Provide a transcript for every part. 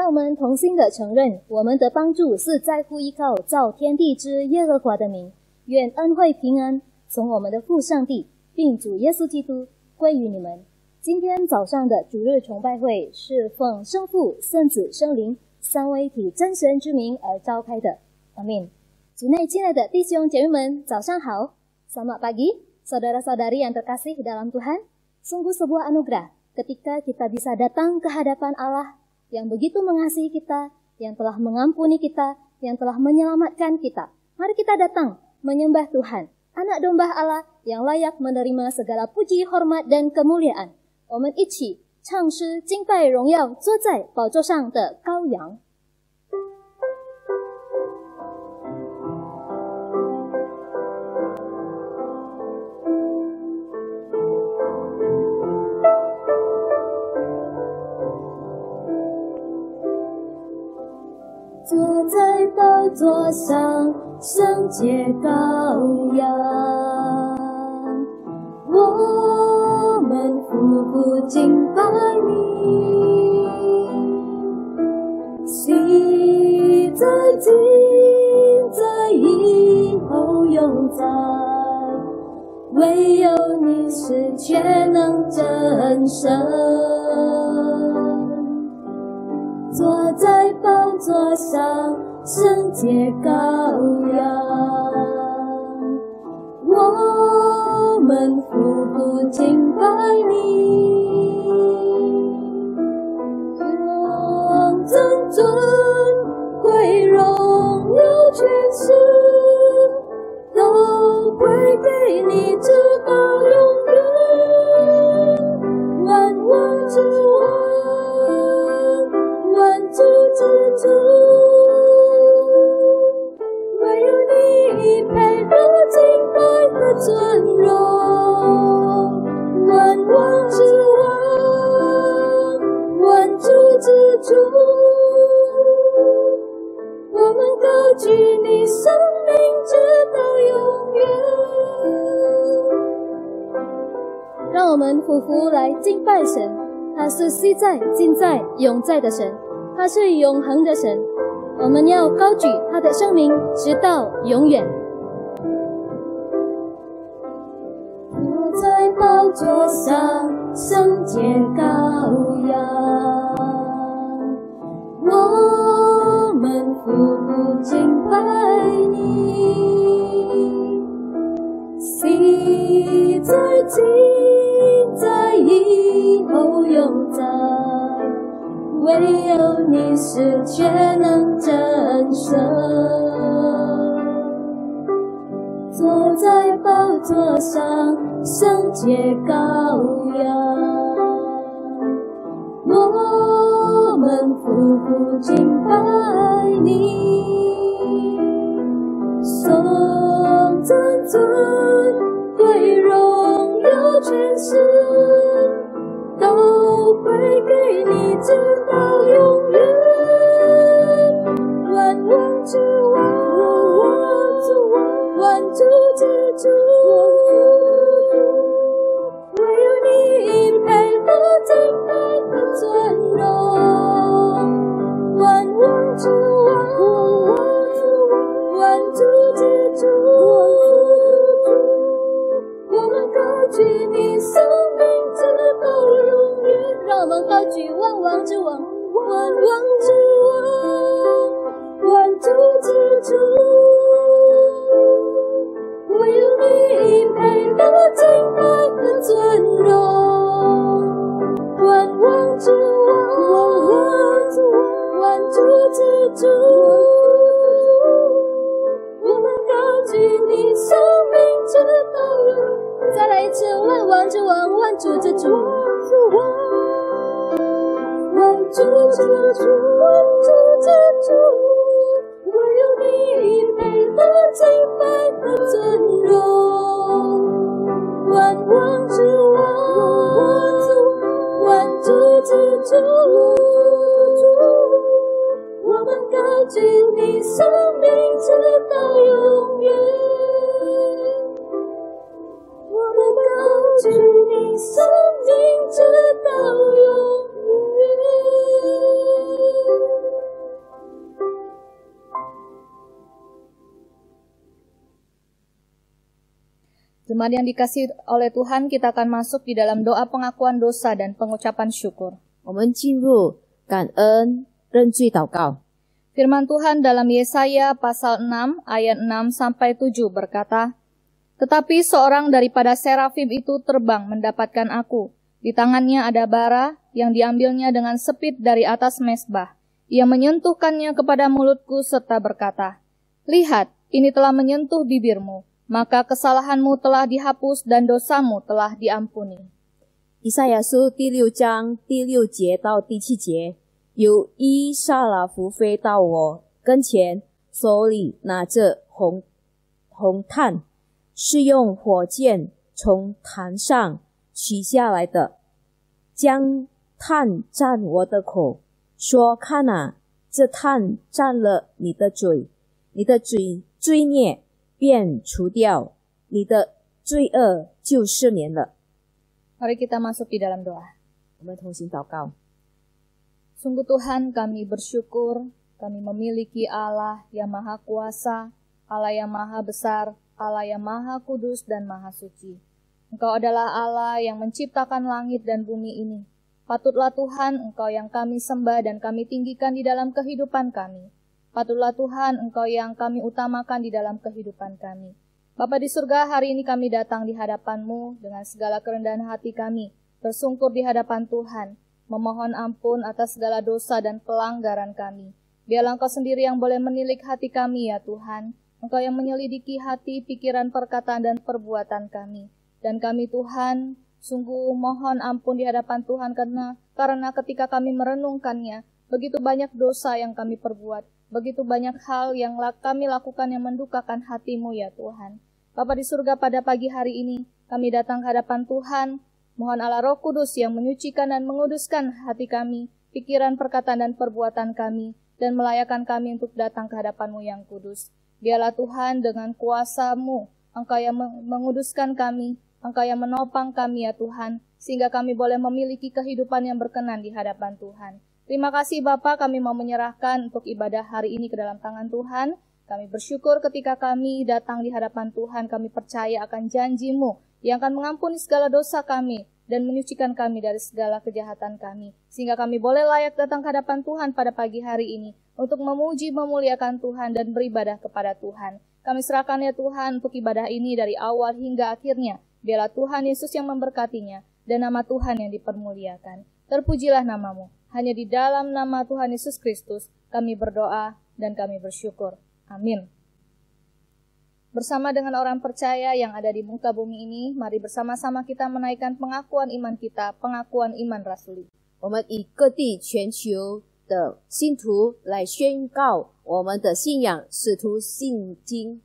我们同心的承认，我们的帮助是在乎依靠造天地之耶和华的名。愿恩惠平安从我们的父上帝并主耶稣基督归于你们。今天早上的主日崇拜会是奉圣父、圣子、圣灵三位一体真神之名而召开的。阿们。主内亲爱的弟兄姐妹们，早上好。Selamat pagi, saudara-saudari yang terkasih dalam Tuhan. Sungguh sebuah anugerah ketika kita bisa datang ke hadapan Allah yang begitu mengasihi kita, yang telah mengampuni kita, yang telah menyelamatkan kita. Mari kita datang menyembah Tuhan, anak domba Allah yang layak menerima segala puji, hormat dan kemuliaan. 我们一起唱诗敬拜荣耀坐在宝座上的羔羊。坐在宝座上圣洁羔羊，我们夫妇敬拜你，昔在今在以后永在，唯有你是全能真神。坐在宝座上圣洁羔羊，我们夫妇敬拜你，让尊尊归荣耀全是都归给你，直到永远，万王之王，万主之主，唯有你配得敬拜和尊荣，万王之王，万主之主，我们高举你生命直到永远。让我们夫妇来敬拜神，他是昔在、今在、永在的神，他是永恒的神，我们要高举他的圣名直到永远。坐在宝座上圣洁羔羊，我们夫妇敬拜你，昔在今在以后永在，唯有你是全能真神。坐在宝座上圣洁羔羊，我们夫妇敬拜你，颂赞尊归荣耀全是都归给你，直到永远，万王之王，万主之主，唯有你配得敬拜和尊荣，万王之王，万主之主，我们高举你生命直到永远。让我们高举万王之王，万王之王，万主之主，唯有你配得敬拜和尊荣，万王之王，万主之主，我们高举你生命直到永远。再来一次，万王之王，万主之主，万主之主，万主之主，唯有你配得敬拜和尊荣，万王之王，万主之主，我们高举你生命直到永远，我们高举你生命直到永远。Jemaat yang dikasihi oleh Tuhan, kita akan masuk di dalam doa pengakuan dosa dan pengucapan syukur. 我们进入感恩认罪祷告。 Firman Tuhan dalam Yesaya pasal 6 ayat 6 sampai 7 berkata, "Tetapi seorang daripada serafim itu terbang mendapatkan aku. Di tangannya ada bara yang diambilnya dengan sepit dari atas mezbah. Ia menyentuhkannya kepada mulutku serta berkata, 'Lihat, ini telah menyentuh bibirmu, maka kesalahanmu telah dihapus dan dosamu telah diampuni.'" 以赛亚书第6章第6节到第7节，有一撒拉弗飞到我跟前，手里拿着红炭，是用火箭从坛上取下来的，将炭蘸我的口，说：“看啊，这炭蘸了你的嘴，你的罪孽便除掉，你的罪恶就赦免了。” Mari kita masuk di dalam doa. 我们同行祷告。 Sungguh Tuhan, kami bersyukur, kami memiliki Allah yang maha kuasa, Allah yang maha besar, Allah yang maha kudus dan maha suci. Engkau adalah Allah yang menciptakan langit dan bumi ini. Patutlah Tuhan, Engkau yang kami sembah dan kami tinggikan di dalam kehidupan kami. Patutlah Tuhan, Engkau yang kami utamakan di dalam kehidupan kami. Bapa di surga, hari ini kami datang di hadapan-Mu dengan segala kerendahan hati kami, bersungkur di hadapan Tuhan, memohon ampun atas segala dosa dan pelanggaran kami. Biarlah Engkau sendiri yang boleh menilik hati kami ya Tuhan. Engkau yang menyelidiki hati, pikiran, perkataan, dan perbuatan kami. Dan kami Tuhan, sungguh mohon ampun di hadapan Tuhan karena ketika kami merenungkannya, begitu banyak dosa yang kami perbuat, begitu banyak hal yang kami lakukan yang mendukakan hati-Mu ya Tuhan. Bapa di surga, pada pagi hari ini kami datang ke hadapan Tuhan. Mohon Allah Roh Kudus yang menyucikan dan menguduskan hati kami, pikiran, perkataan, dan perbuatan kami, dan melayakan kami untuk datang ke hadapan-Mu yang kudus. Biarlah Tuhan dengan kuasa-Mu, Engkau yang menguduskan kami, Engkau yang menopang kami ya Tuhan, sehingga kami boleh memiliki kehidupan yang berkenan di hadapan Tuhan. Terima kasih Bapa, kami mau menyerahkan untuk ibadah hari ini ke dalam tangan Tuhan. Kami bersyukur ketika kami datang di hadapan Tuhan, kami percaya akan janji-Mu yang akan mengampuni segala dosa kami dan menyucikan kami dari segala kejahatan kami. Sehingga kami boleh layak datang ke hadapan Tuhan pada pagi hari ini untuk memuji, memuliakan Tuhan dan beribadah kepada Tuhan. Kami serahkan ya Tuhan untuk ibadah ini dari awal hingga akhirnya. Biarlah Tuhan Yesus yang memberkatinya dan nama Tuhan yang dipermuliakan. Terpujilah nama-Mu. Hanya di dalam nama Tuhan Yesus Kristus kami berdoa dan kami bersyukur. Amin. Bersama dengan orang percaya yang ada di muka bumi ini, mari bersama-sama kita menaikkan pengakuan iman kita, pengakuan iman rasuli. 我们以各地全球的信徒来宣告我们的信仰，使徒信经。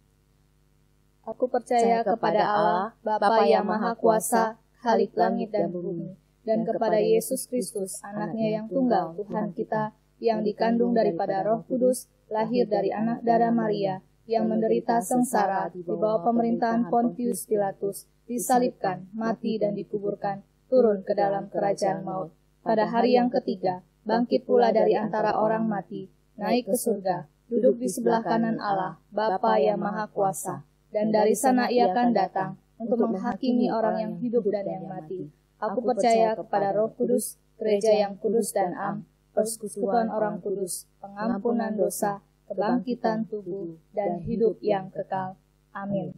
Aku percaya kepada Allah, Bapa yang Maha Kuasa, Khalik langit dan bumi, dan kepada Yesus Kristus, Anaknya yang tunggal, Tuhan kita, yang dikandung daripada Roh Kudus, lahir dari anak darah Maria, yang menderita sengsara di bawah pemerintahan Pontius Pilatus, disalibkan, mati dan dikuburkan, turun ke dalam kerajaan maut. Pada hari yang ketiga, bangkit pula dari antara orang mati, naik ke surga, duduk di sebelah kanan Allah, Bapa yang Maha Kuasa, dan dari sana Ia akan datang untuk menghakimi orang yang hidup dan yang mati. Aku percaya kepada Roh Kudus, gereja yang kudus dan am, persekutuan orang kudus, pengampunan dosa, kebangkitan tubuh, dan hidup yang kekal. Amin.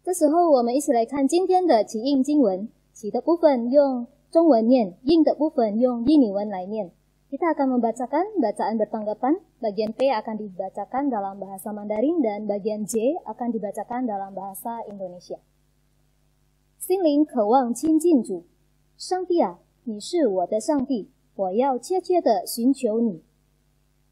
这时候我们一起来看今天的起印经文，起的部分用中文念，印的部分用印尼文来念。Kita akan membacakan bacaan bertanggapan, bagian P akan dibacakan dalam bahasa Mandarin dan bagian J akan dibacakan dalam bahasa Indonesia. 心灵渴望亲近主，上帝啊，你是我的上帝，我要切切地寻求你。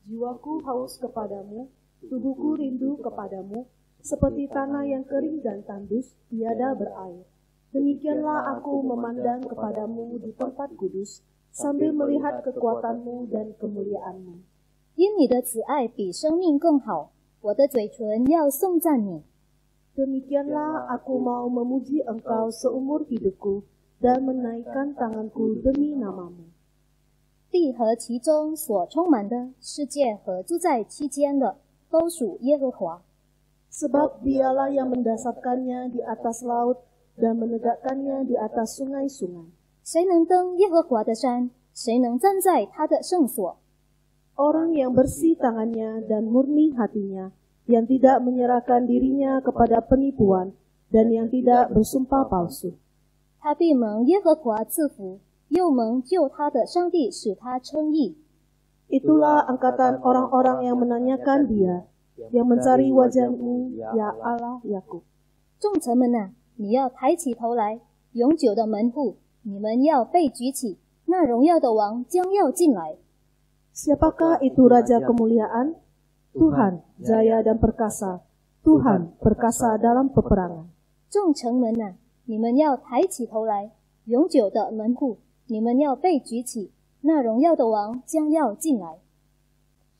Jiwaku haus kepadamu, tubuhku rindu kepadamu, seperti tanah yang kering dan tandus, tiada berair. Demikianlah aku memandang kepadamu di tempat kudus, sambil melihat kekuatanmu dan kemuliaanmu. 因你的慈爱比生命更好，我的嘴唇要颂赞你。 Demikianlah aku mau memuji Engkau seumur hidupku dan menaikkan tanganku demi namamu. 地和其中所充满的世界和住在其间的，都属耶和华。Sebab dialah yang mendasarkannya di atas laut dan menegakkannya di atas sungai-sungai. 谁能登耶和华的山？谁能站在他的圣所？ Orang yang bersih tangannya dan murni hatinya, yang tidak menyerahkan dirinya kepada penipuan dan yang tidak bersumpah palsu. 他必蒙耶和华赐福，又蒙救他的上帝使他称义。 Itulah angkatan orang-orang yang menanyakan dia, yang mencari wajah-Mu, ya Allah Yakub. 众臣们啊，你要抬起头来，永久的门户，你们要被举起，那荣耀的王将要进来。 Siapakah itu Raja Kemuliaan? Tuhan, jaya dan perkasa. Tuhan, perkasa dalam peperangan. 众臣们啊，你们要抬起头来，永久的门户，你们要被举起，那荣耀的王将要进来。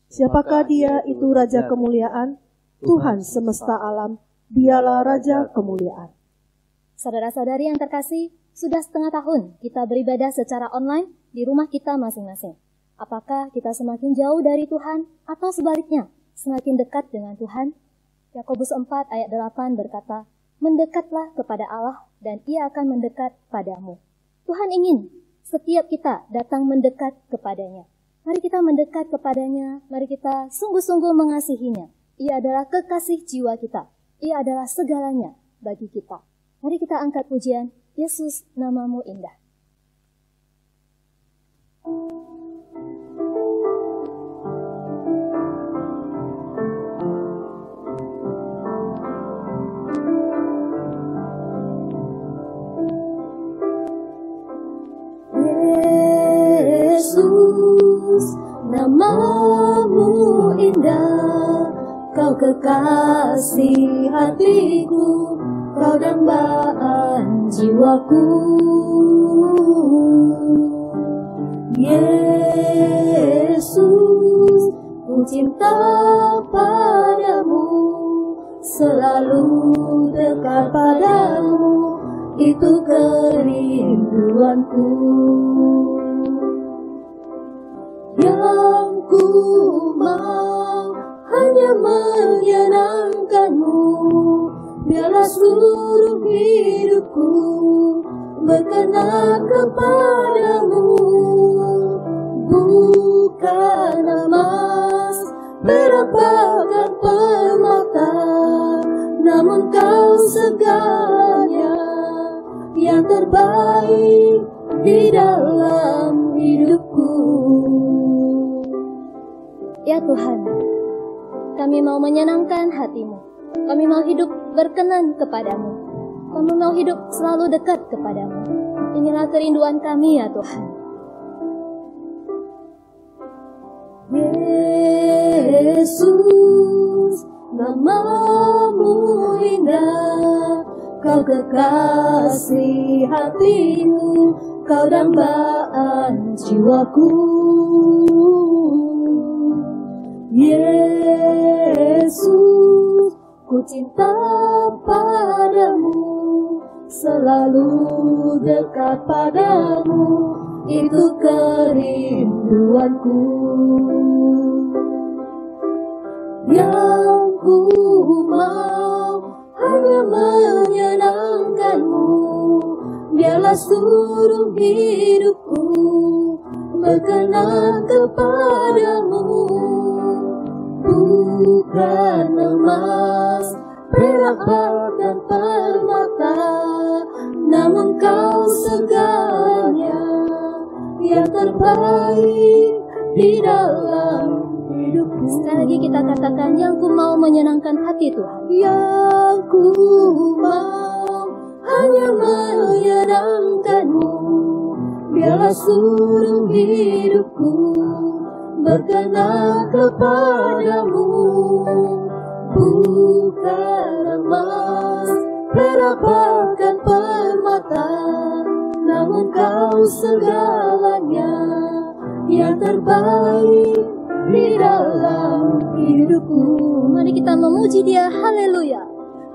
Siapakah dia itu Raja Kemuliaan? Tuhan semesta alam, dialah Raja Kemuliaan. Saudara-saudari yang terkasih, sudah setengah tahun kita beribadah secara online di rumah kita masing-masing. Apakah kita semakin jauh dari Tuhan atau sebaliknya, semakin dekat dengan Tuhan? Yakobus 4 ayat 8 berkata, mendekatlah kepada Allah dan Ia akan mendekat padamu. Tuhan ingin setiap kita datang mendekat kepadanya. Mari kita mendekat kepadanya, mari kita sungguh-sungguh mengasihinya. Ia adalah kekasih jiwa kita. Ia adalah segalanya bagi kita. Mari kita angkat pujian, Yesus namamu indah. Yesus, namamu indah, kau kekasih hatiku, kau dambaan jiwaku. Yesus, ku cinta padamu, selalu dekat padamu, itu kerinduanku. Yang ku mau hanya menyenangkanmu, biarlah seluruh hidupku berkenan kepadamu. Bukan emas, perak, bahkan permata, namun kau segalanya, yang terbaik di dalam hidupku. Ya Tuhan, kami mau menyenangkan hati-Mu. Kami mau hidup berkenan kepadamu. Kami mau hidup selalu dekat kepadamu. Inilah kerinduan kami ya Tuhan. Yesus, namamu indah, kau kekasih hatiku, kau dambaan jiwaku. Yesus, ku cinta padamu, selalu dekat padamu, itu kerinduanku. Yang ku mau hanya menyenangkanmu, biarlah seluruh hidupku berkenan kepadamu. Bukan emas, perak, bahkan permata, namun kau segalanya, yang terbaik di dalam hidupku. Sekali lagi kita katakan, yang ku mau menyenangkan hati Tuhan. Yang ku mau hanya menyenangkanmu, biarlah seluruh hidupku berkenan kepadamu. Bukan emas, perak, bahkan permata, namun kau segalanya, yang terbaik di dalam hidupku. Mari kita memuji Dia. Haleluya.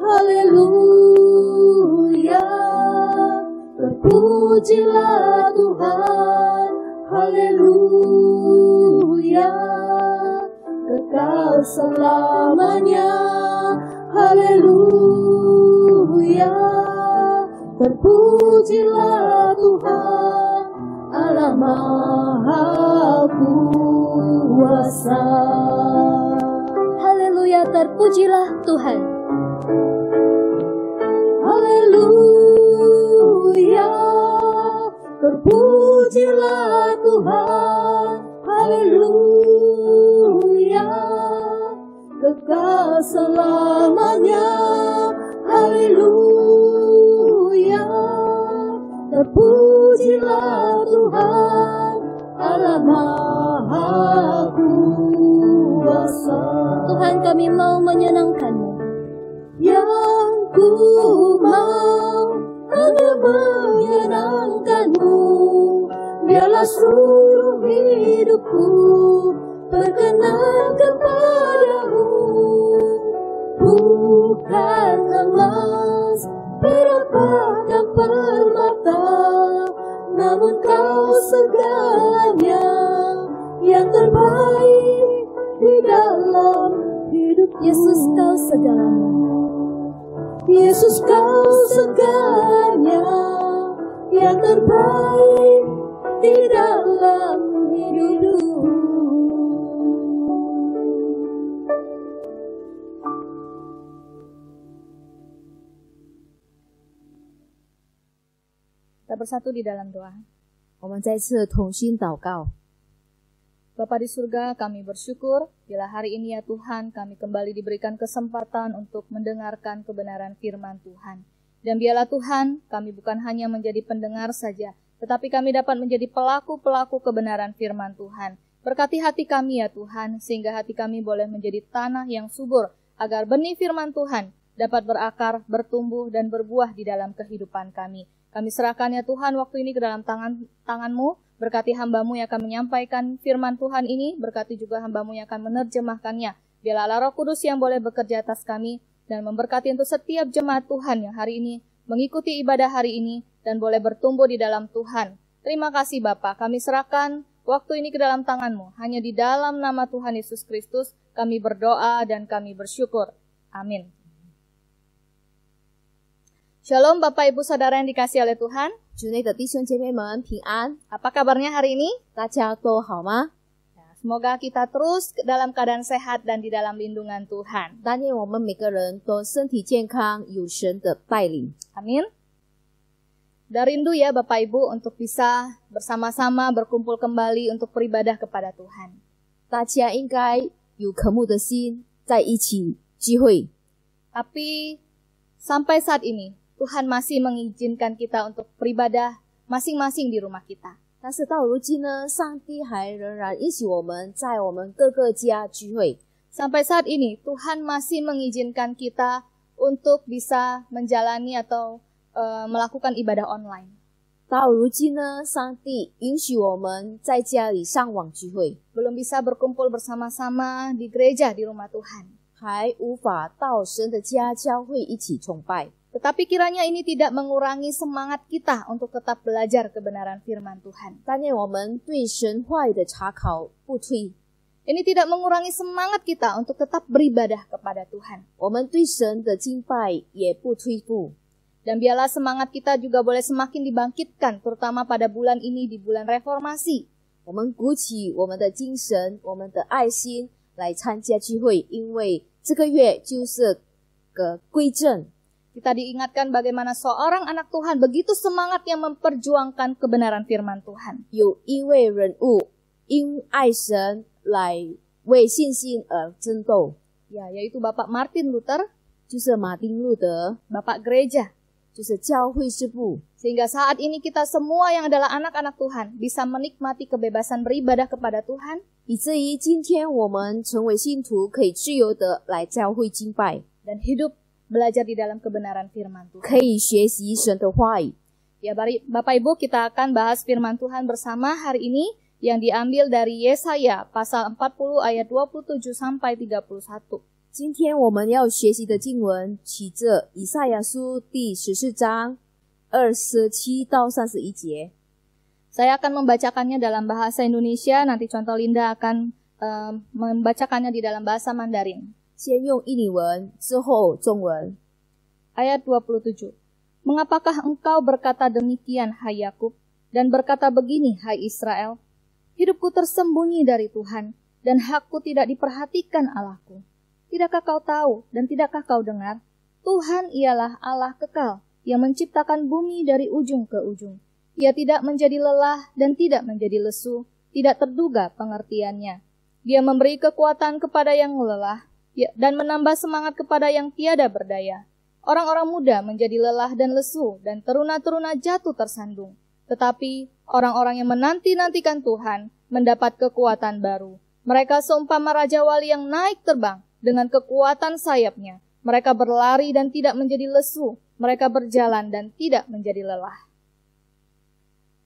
Haleluya, terpujilah Tuhan. Haleluya, kekal selamanya. Haleluya, terpujilah Tuhan Allah Maha Kuasa. Haleluya, terpujilah Tuhan. Haleluya, terpujilah Tuhan. Haleluya, kekal selamanya. Haleluya, terpujilah Tuhan Allah Maha Kuasa. Tuhan, kami mau menyenangkan-Mu. Yang ku mau hanya menyenangkan-Mu. Biarlah seluruh hidupku berkenan kepadamu. Bukan emas, perak dan permata, namun Kau segalanya yang terbaik di dalam hidup. Yesus, Kau segalanya. Yesus, Kau segalanya yang terbaik di dalam hidupku. Kita bersatu di dalam doa. 我们再次同心祷告。 Bapa di surga, kami bersyukur bila hari ini ya Tuhan kami kembali diberikan kesempatan untuk mendengarkan kebenaran firman Tuhan. Dan biarlah Tuhan kami bukan hanya menjadi pendengar saja, tetapi kami dapat menjadi pelaku-pelaku kebenaran firman Tuhan. Berkati hati kami ya Tuhan, sehingga hati kami boleh menjadi tanah yang subur, agar benih firman Tuhan dapat berakar, bertumbuh, dan berbuah di dalam kehidupan kami. Kami serahkan ya Tuhan waktu ini ke dalam tangan-Mu. Berkati hamba-Mu yang akan menyampaikan firman Tuhan ini, berkati juga hamba-Mu yang akan menerjemahkannya. Biarlah Allah Roh Kudus yang boleh bekerja atas kami, dan memberkati untuk setiap jemaat Tuhan yang hari ini mengikuti ibadah hari ini, dan boleh bertumbuh di dalam Tuhan. Terima kasih Bapa, kami serahkan waktu ini ke dalam tangan-Mu. Hanya di dalam nama Tuhan Yesus Kristus, kami berdoa dan kami bersyukur. Amin. Shalom Bapak Ibu Saudara yang dikasihi oleh Tuhan. 主内的弟兄姐妹们平安， Apa kabarnya hari ini? 大家都好吗？ Semoga kita terus dalam keadaan sehat dan di dalam lindungan Tuhan. 但愿我们每个人都身体健康，有神的带领。 Amin. Dan rindu ya Bapak Ibu untuk bisa bersama-sama berkumpul kembali untuk beribadah kepada Tuhan. 大家应该有渴慕的心，在一起聚会。 Tapi sampai saat ini Tuhan masih mengizinkan kita untuk beribadah masing-masing di rumah kita. 但是到如今呢，上帝还仍然允许我们在我们各个家聚会。 Sampai saat ini Tuhan masih mengizinkan kita untuk bisa menjalani atau melakukan ibadah online. 到如今呢，上帝允许我们在家里上网聚会， Belum bisa berkumpul bersama-sama di gereja di rumah Tuhan. 还无法到神的家教会一起崇拜。 Tetapi kiranya ini tidak mengurangi semangat kita untuk tetap belajar kebenaran firman Tuhan. 但愿我们对神话语的查考不退， Ini tidak mengurangi semangat kita untuk tetap beribadah kepada Tuhan. 我们对神的敬拜也不退步。 Dan biarlah semangat kita juga boleh semakin dibangkitkan, terutama pada bulan ini, di bulan reformasi. 我们鼓起我们的精神，我们的爱心来参加聚会，因为这个月就是个归正。 Kita diingatkan bagaimana seorang anak Tuhan begitu semangatnya memperjuangkan kebenaran firman Tuhan. 有一位人物因爱神来为信心而争斗， Ya, yaitu Bapak Martin Luther, 就是马丁路德， Bapak Gereja. 就是教会支部。 Sehingga saat ini kita semua yang adalah anak-anak Tuhan bisa menikmati kebebasan beribadah kepada Tuhan. 以至于今天我们成为信徒，可以自由的来教会敬拜， Dan hidup belajar di dalam kebenaran firman Tuhan. 可以学习神的话语。 Ya, Bapak Ibu, kita akan bahas firman Tuhan bersama hari ini yang diambil dari Yesaya pasal 40 ayat 27 sampai 31. 今天我们要学习的经文取自以赛亚书第14章27到31节。 Saya akan membacakannya dalam bahasa Indonesia, nanti contoh Linda akan membacakannya di dalam bahasa Mandarin. 先用印尼文，之后中文。 Ayat 27. Mengapakah engkau berkata demikian, hai Yakub, dan berkata begini, hai Israel? Hidupku tersembunyi dari Tuhan, dan hakku tidak diperhatikan Allahku. Tidakkah kau tahu dan tidakkah kau dengar? Tuhan ialah Allah kekal, yang menciptakan bumi dari ujung ke ujung. Ia tidak menjadi lelah dan tidak menjadi lesu, tidak terduga pengertiannya. Dia memberi kekuatan kepada yang lelah, dan menambah semangat kepada yang tiada berdaya. Orang-orang muda menjadi lelah dan lesu, dan teruna-teruna jatuh tersandung. Tetapi orang-orang yang menanti-nantikan Tuhan mendapat kekuatan baru. Mereka seumpama Raja Wali yang naik terbang dengan kekuatan sayapnya. Mereka berlari dan tidak menjadi lesu. Mereka berjalan dan tidak menjadi lelah.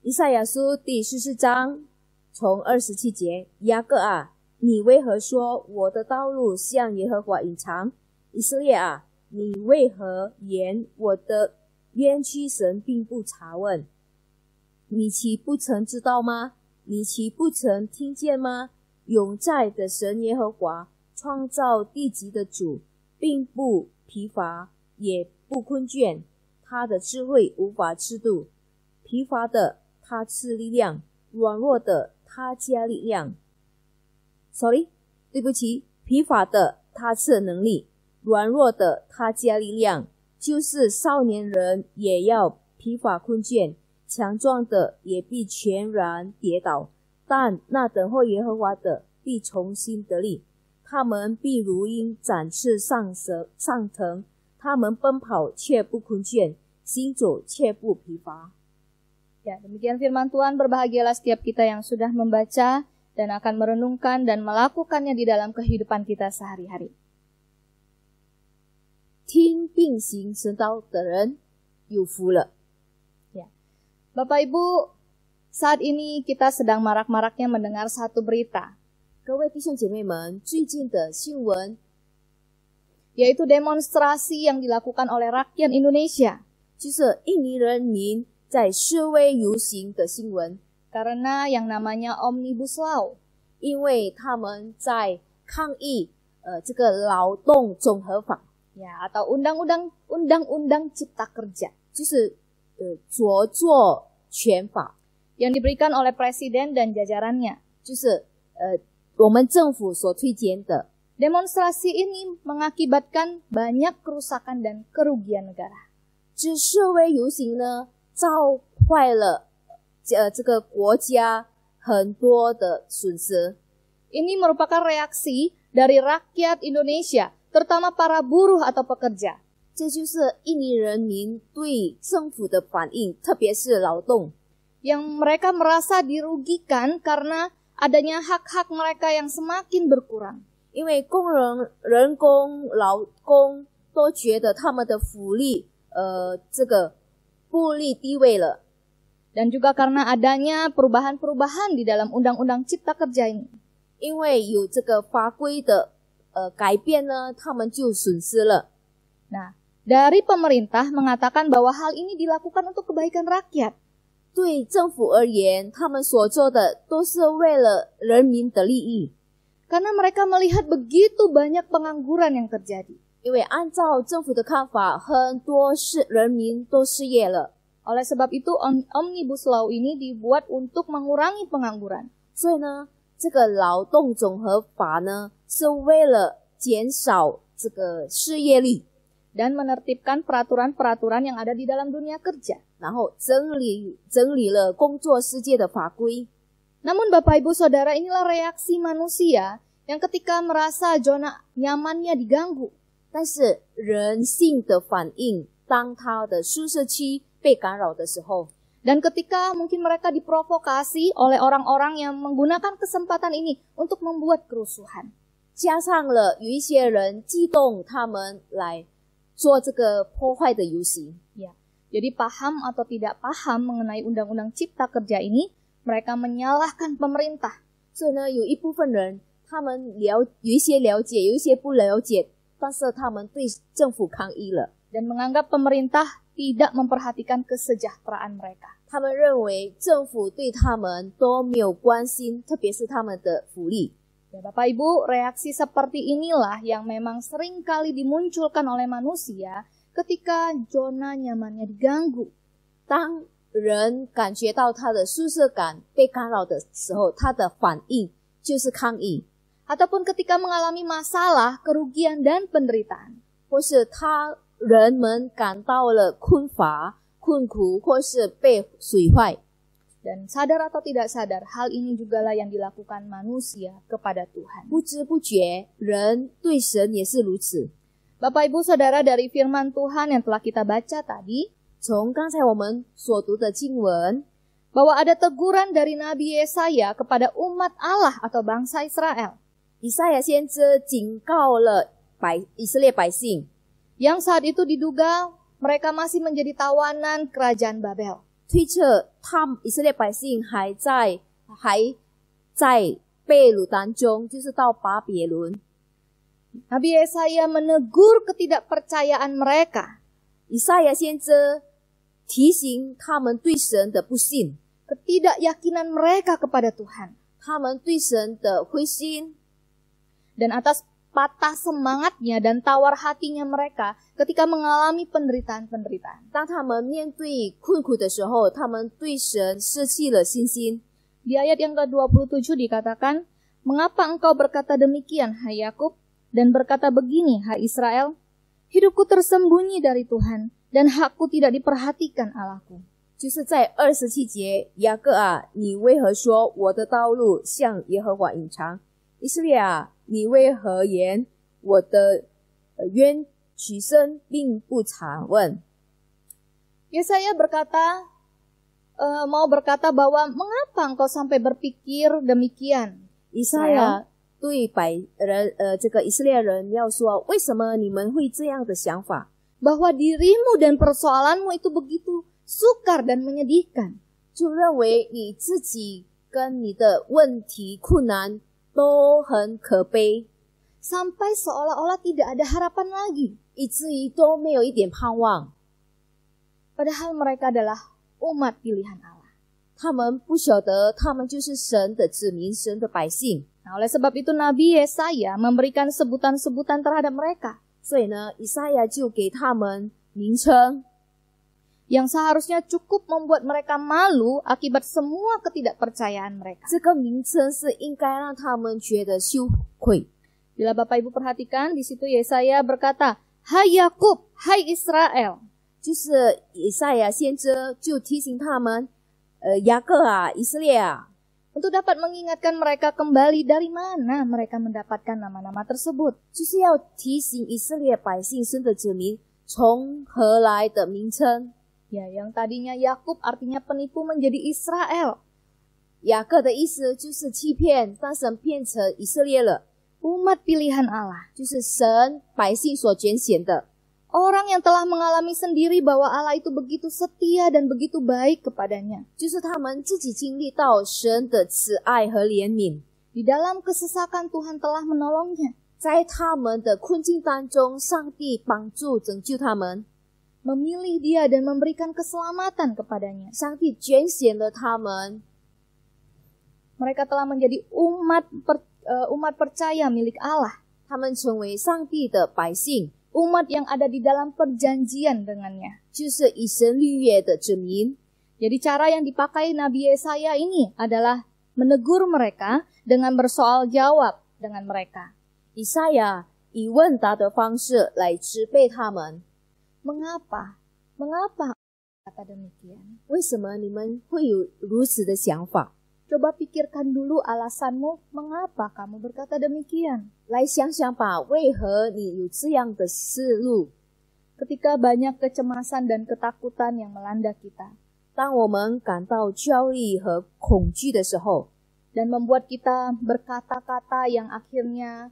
以赛亚书第44章从27节，雅各啊，你为何说我的道路向耶和华隐藏？以色列啊，你为何言我的冤屈神并不查问？你岂不曾知道吗？你岂不曾听见吗？永在的神耶和华，创造地极的主，并不疲乏，也不困倦，他的智慧无法测度。疲乏的他赐力量，软弱的他加力量。对不起，疲乏的他赐能力，软弱的他加力量。就是少年人也要疲乏困倦，强壮的也必全然跌倒。但那等候耶和华的必重新得力，他们必如鹰展翅上腾，他们奔跑却不困倦，行走却不疲乏。 Ya, demikian firman Tuhan. Berbahagialah setiap kita yang sudah membaca dan akan merenungkan dan melakukannya di dalam kehidupan kita sehari-hari. 听并行神道的人有福了。 Ya. Bapak Ibu, saat ini kita sedang marak-maraknya mendengar satu berita, 各位弟兄姐妹们，最近的新闻 yaitu demonstrasi yang dilakukan oleh rakyat Indonesia 就是印尼人民在示威游行的新闻， karena yang namanya Omnibus Law. 因为他们在抗议这个劳动总和法， Ya, atau undang-undang Cipta Kerja 就是着作权法， yang diberikan oleh presiden dan jajarannya. 就是我们政府所推荐的。 Demonstrasi ini mengakibatkan banyak kerusakan dan kerugian negara. 这示威游行呢，造坏了这个国家很多的损失。 Ini merupakan reaksi dari rakyat Indonesia, terutama para buruh atau pekerja. 这就是印尼人民对政府的反应，特别是劳动， Yang mereka merasa dirugikan karena adanya hak-hak mereka yang semakin berkurang. 因为工人、人工、劳工都觉得他们的福利这个不利地位了， Dan juga karena adanya perubahan-perubahan di dalam Undang-Undang Cipta Kerja ini. 因为有这个法规的改变呢，他们就损失了。 Nah, dari pemerintah mengatakan bahwa hal ini dilakukan untuk kebaikan rakyat. 对政府而言，他们所做的都是为了人民的利益， Karena mereka melihat begitu banyak pengangguran yang terjadi. 因为按照政府的看法，很多人民都失业了。 Oleh sebab itu, Omnibus Law ini dibuat untuk mengurangi pengangguran. 所以呢，这个劳动总和法呢，是为了减少这个失业率， Dan menertibkan peraturan-peraturan yang ada di dalam dunia kerja. 然后整理了工作世界的法规。 Namun Bapak Ibu Saudara, inilah reaksi manusia yang ketika merasa zona nyamannya diganggu. 但是人性的反应，当他的舒适区被干扰的时候， Dan ketika mungkin mereka diprovokasi oleh orang-orang yang menggunakan kesempatan ini untuk membuat kerusuhan. 加上了有一些人激动他们来做这个破坏的游行。 Ya, jadi paham atau tidak paham mengenai Undang-Undang Cipta Kerja ini, mereka menyalahkan pemerintah. 所以呢，有一部分人他们有一些了解，有一些不了解，但是他们对政府抗议了。 Dan menganggap pemerintah tidak memperhatikan kesejahteraan mereka. 他们认为政府对他们都没有关心，特别是他们的福利。Ya, Bapak Ibu, reaksi seperti inilah yang memang sering kali dimunculkan oleh manusia ketika zona nyamannya diganggu. 当人感觉到他的舒适感被干扰的时候，他的反应就是抗议， Ataupun ketika mengalami masalah, kerugian, dan penderitaan. 或是人们感到了困乏、困苦，或是被损坏。 Dan sadar atau tidak sadar, hal ini jugalah yang dilakukan manusia kepada Tuhan. 不知不觉，人对神也是如此。 Bapak Ibu Saudara, dari firman Tuhan yang telah kita baca tadi, 从刚才我们所读的经文， bahwa ada teguran dari Nabi Yesaya kepada umat Allah atau bangsa Israel, 以赛亚先知警告了以色列百姓， yang saat itu diduga mereka masih menjadi tawanan kerajaan Babel. 推测以色列百姓还在被掳当中，就是到巴别伦。 Nabi Yesaya menegur ketidakpercayaan mereka, 以赛亚先知提醒他们对神的不信， ketidakyakinan mereka kepada Tuhan, 他们对神的灰心， dan atas patah semangatnya dan tawar hatinya mereka ketika mengalami penderitaan-penderitaan. 当他们面对困苦的时候，他们对神失去了信心。 Di ayat yang ke-27 dikatakan, "Mengapa engkau berkata demikian, hai Yakub, dan berkata begini, hai Israel? Hidupku tersembunyi dari Tuhan, dan hakku tidak diperhatikan Allahku." 就是在27节，雅各啊，你为何说我的道路向耶和华隐藏？以色列啊，你为何言我的冤曲声并不查问？ Yesaya mau berkata bahwa mengapa engkau sampai berpikir demikian? 以赛亚对这个以色列人要说，为什么你们会这样的想法？ Bahwa dirimu dan persoalanmu itu begitu sukar dan menyedihkan. 就认为你自己跟你的问题困难都很可悲， Sampai seolah-olah tidak ada harapan lagi. 以至于都没有一点盼望。 Padahal mereka adalah umat pilihan Allah. 他们不晓得，他们就是神的子民，神的百姓。 Nah, oleh sebab itu Nabi Yesaya memberikan sebutan-sebutan terhadap mereka 所以呢，以赛亚就给他们名称， yang seharusnya cukup membuat mereka malu akibat semua ketidakpercayaan mereka. 这个名称是应该让他们觉得羞愧。 Bila Bapak Ibu perhatikan, di situ Yesaya berkata, "Hai Yakub, hai Israel." 就是以赛亚先知就提醒他们，雅各啊，以色列啊， Untuk dapat mengingatkan mereka kembali dari mana mereka mendapatkan nama-nama tersebut. 就是要提醒以色列百姓神的子民从何来的名称。 Ya, yang tadinya Yakub artinya penipu menjadi Israel. 雅各的意思就是欺骗，但神变成以色列了， Umat pilihan Allah. 就是神百姓所拣选的。 Orang yang telah mengalami sendiri bahwa Allah itu begitu setia dan begitu baik kepadanya. 就是他们自己经历到神的慈爱和怜悯， Di dalam kesesakan Tuhan telah menolongnya. 在他们的困境当中，上帝帮助拯救他们， Memilih dia dan memberikan keselamatan kepadanya. 上帝拣选了他们， Mereka telah menjadi umat percaya milik Allah. 他们成为上帝的百姓， Umat yang ada di dalam perjanjian dengannya. 就是以神立约的子民。 Jadi cara yang dipakai Nabi Yesaya ini adalah menegur mereka dengan bersoal jawab dengan mereka. 以赛亚以问答的方式来责备他们， Mengapa? Mengapa kata demikian? 为什么你们会有如此的想法？ Coba pikirkan dulu alasanmu mengapa kamu berkata demikian. 来想想吧，为何你有这样的思路？ Ketika banyak kecemasan dan ketakutan yang melanda kita 当我们感到焦虑和恐惧的时候， dan membuat kita berkata-kata yang akhirnya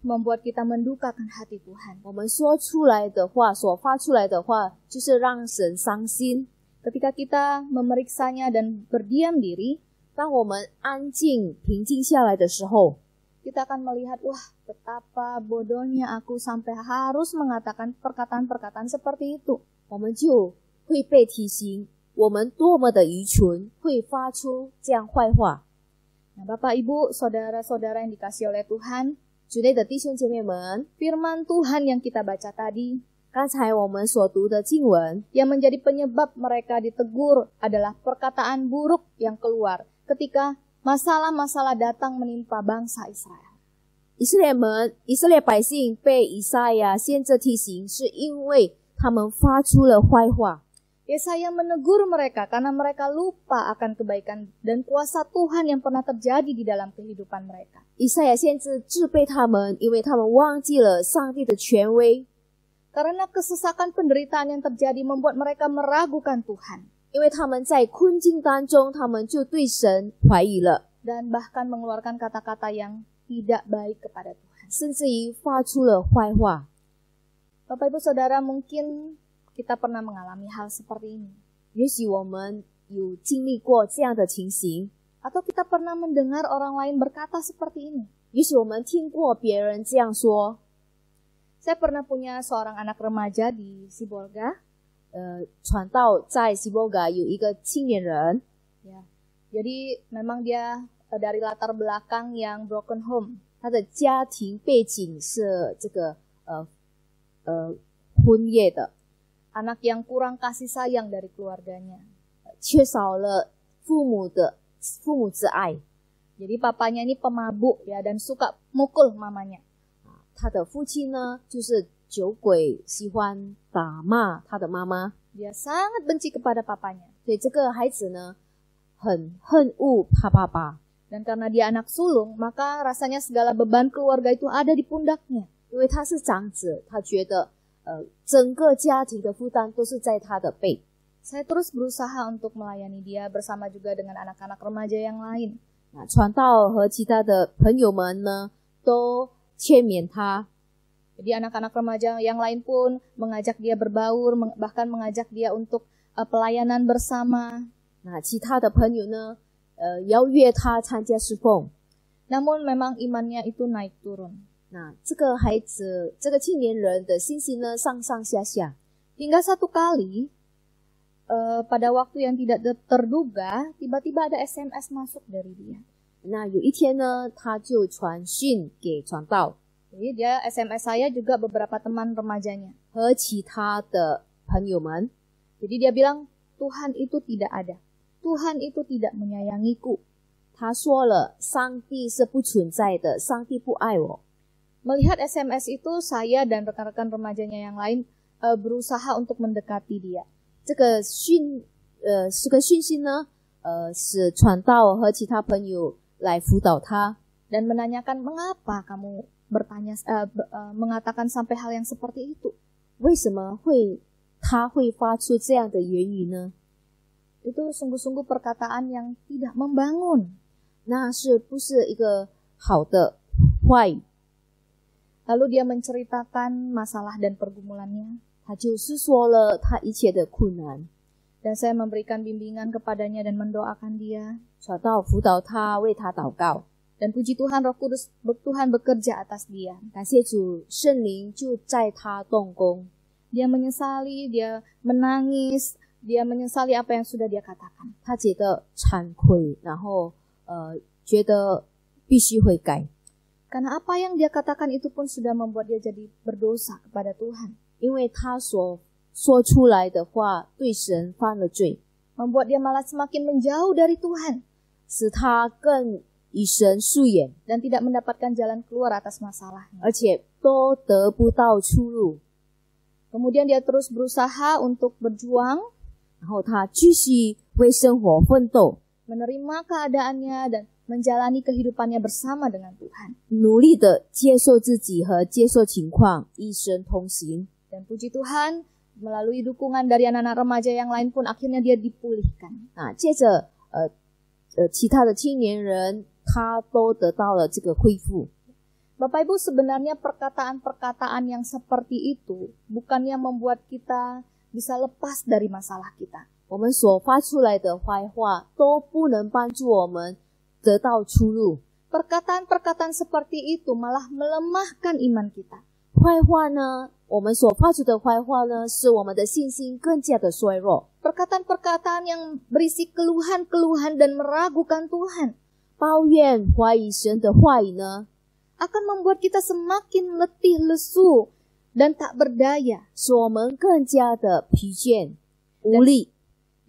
membuat kita mendukakan hati Tuhan. 我们说出来的话，所发出来的话，就是让神伤心。 Ketika kita memeriksanya dan berdiam diri, 当我们安静、平静下来的时候， kita akan melihat, wah betapa bodohnya aku sampai harus mengatakan perkataan-perkataan seperti itu. 我们就会被提醒，我们多么的愚蠢，会发出这样坏话。Nah, Bapak, Ibu, saudara-saudara yang dikasihi oleh Tuhan, 主内的弟兄姐妹们， firman Tuhan yang kita baca tadi, 刚才我们所读的经文， yang menjadi penyebab mereka ditegur adalah perkataan buruk yang keluar ketika masalah-masalah datang menimpa bangsa Israel. 以色列百姓被以赛亚先知提醒，是因为他们发出了坏话。 Yesaya menegur mereka karena mereka lupa akan kebaikan dan kuasa Tuhan yang pernah terjadi di dalam kehidupan mereka. 以赛亚先知责备他们，因为他们忘记了上帝的权威， Karena kesesakan penderitaan yang terjadi membuat mereka meragukan Tuhan 因为他们在困境当中，他们就对神怀疑了， dan bahkan mengeluarkan kata-kata yang tidak baik kepada Tuhan. 甚至于发出了坏话。 Bapak Ibu Saudara, mungkin kita pernah mengalami hal seperti ini. 也许我们有经历过这样的情形， Atau kita pernah mendengar orang lain berkata seperti ini. 也许我们听过别人这样说。 Saya pernah punya seorang anak remaja di Sibolga. 传道在西伯嘎有一个青年人， Ya, jadi memang dia dari latar belakang yang broken home. 他的家庭背景是这个婚业的， Anak yang kurang kasih sayang dari keluarganya. 缺少了父母之爱。 Jadi papanya ini pemabuk ya dan suka mukul mamanya. 他的父亲呢，就是酒鬼，喜欢打骂他的妈妈， Dia sangat benci kepada papanya. 所以这个孩子呢，很恨恶他爸爸。 Dan karena dia anak sulung, maka rasanya segala beban keluarga itu ada di pundaknya. 因为他是长子，他觉得整个家庭的负担都是在他的背。 Saya terus berusaha untuk melayani dia bersama juga dengan anak-anak remaja yang lain. 那传道和其他的朋友们呢，都劝勉他。 Jadi anak-anak remaja yang lain pun mengajak dia berbaur, bahkan mengajak dia untuk pelayanan bersama. 那其他的朋友呢，邀约他参加侍奉。 Namun memang imannya itu naik turun. 那这个孩子，这个青年人的信心呢，上上下下。 Hingga satu kali, pada waktu yang tidak terduga, tiba-tiba ada SMS masuk dari dia. 那有一天呢，他就传讯给传道 Jadi dia SMS saya juga beberapa teman remajanya. 和其他的朋友们， Jadi dia bilang, Tuhan itu tidak ada. Tuhan itu tidak menyayangiku. 他说了，上帝是不存在的，上帝不爱我。 Melihat SMS itu, saya dan rekan-rekan remajanya yang lain berusaha untuk mendekati dia. 这个讯息呢，使传道和其他朋友来辅导他， Dan menanyakan, mengapa kamu mengatakan sampai hal yang seperti itu? 为什么他会发出这样的言语呢？ Itu sungguh-sungguh perkataan yang tidak membangun. 那是不是一个好的话语？ Lalu dia menceritakan masalah dan pergumulannya. 他就是说了他一切的困难， Dan saya memberikan bimbingan kepadanya dan mendoakan dia. 传道辅导他，为他祷告。 Dan puji Tuhan, Roh Kudus Tuhan bekerja atas dia. 感谢主，圣灵就在他动工。 Dia menyesali, dia menangis, dia menyesali apa yang sudah dia katakan. 他觉得惭愧，然后觉得必须悔改， Karena apa yang dia katakan itu pun sudah membuat dia jadi berdosa kepada Tuhan. 因为他所说出来的话对神犯了罪， Membuat dia malah semakin menjauh dari Tuhan. 使他更与神疏远， Dan tidak mendapatkan jalan keluar atas masalahnya. 而且都得不到出路。 Kemudian dia terus berusaha untuk berjuang, 然后他继续为生活奋斗， menerima keadaannya dan menjalani kehidupannya bersama dengan Tuhan. 努力的接受自己和接受情况，与神同行。 Dan puji Tuhan, melalui dukungan dari anak-anak remaja yang lain pun akhirnya dia dipulihkan. 接着其他的青年人他都得到了这个恢复。 Bapak Ibu, sebenarnya perkataan-perkataan yang seperti itu bukannya membuat kita bisa lepas dari masalah kita. 我们所发出来的坏话都不能帮助我们得到出路。 Perkataan-perkataan seperti itu malah melemahkan iman kita. 坏话呢，我们所发出的坏话呢，使我们的信心更加的衰弱。 Perkataan-perkataan yang berisi keluhan-keluhan dan meragukan Tuhan. 抱怨怀疑神的话语呢， akan membuat kita semakin letih lesu dan tak berdaya. 使我们更加的疲倦无力。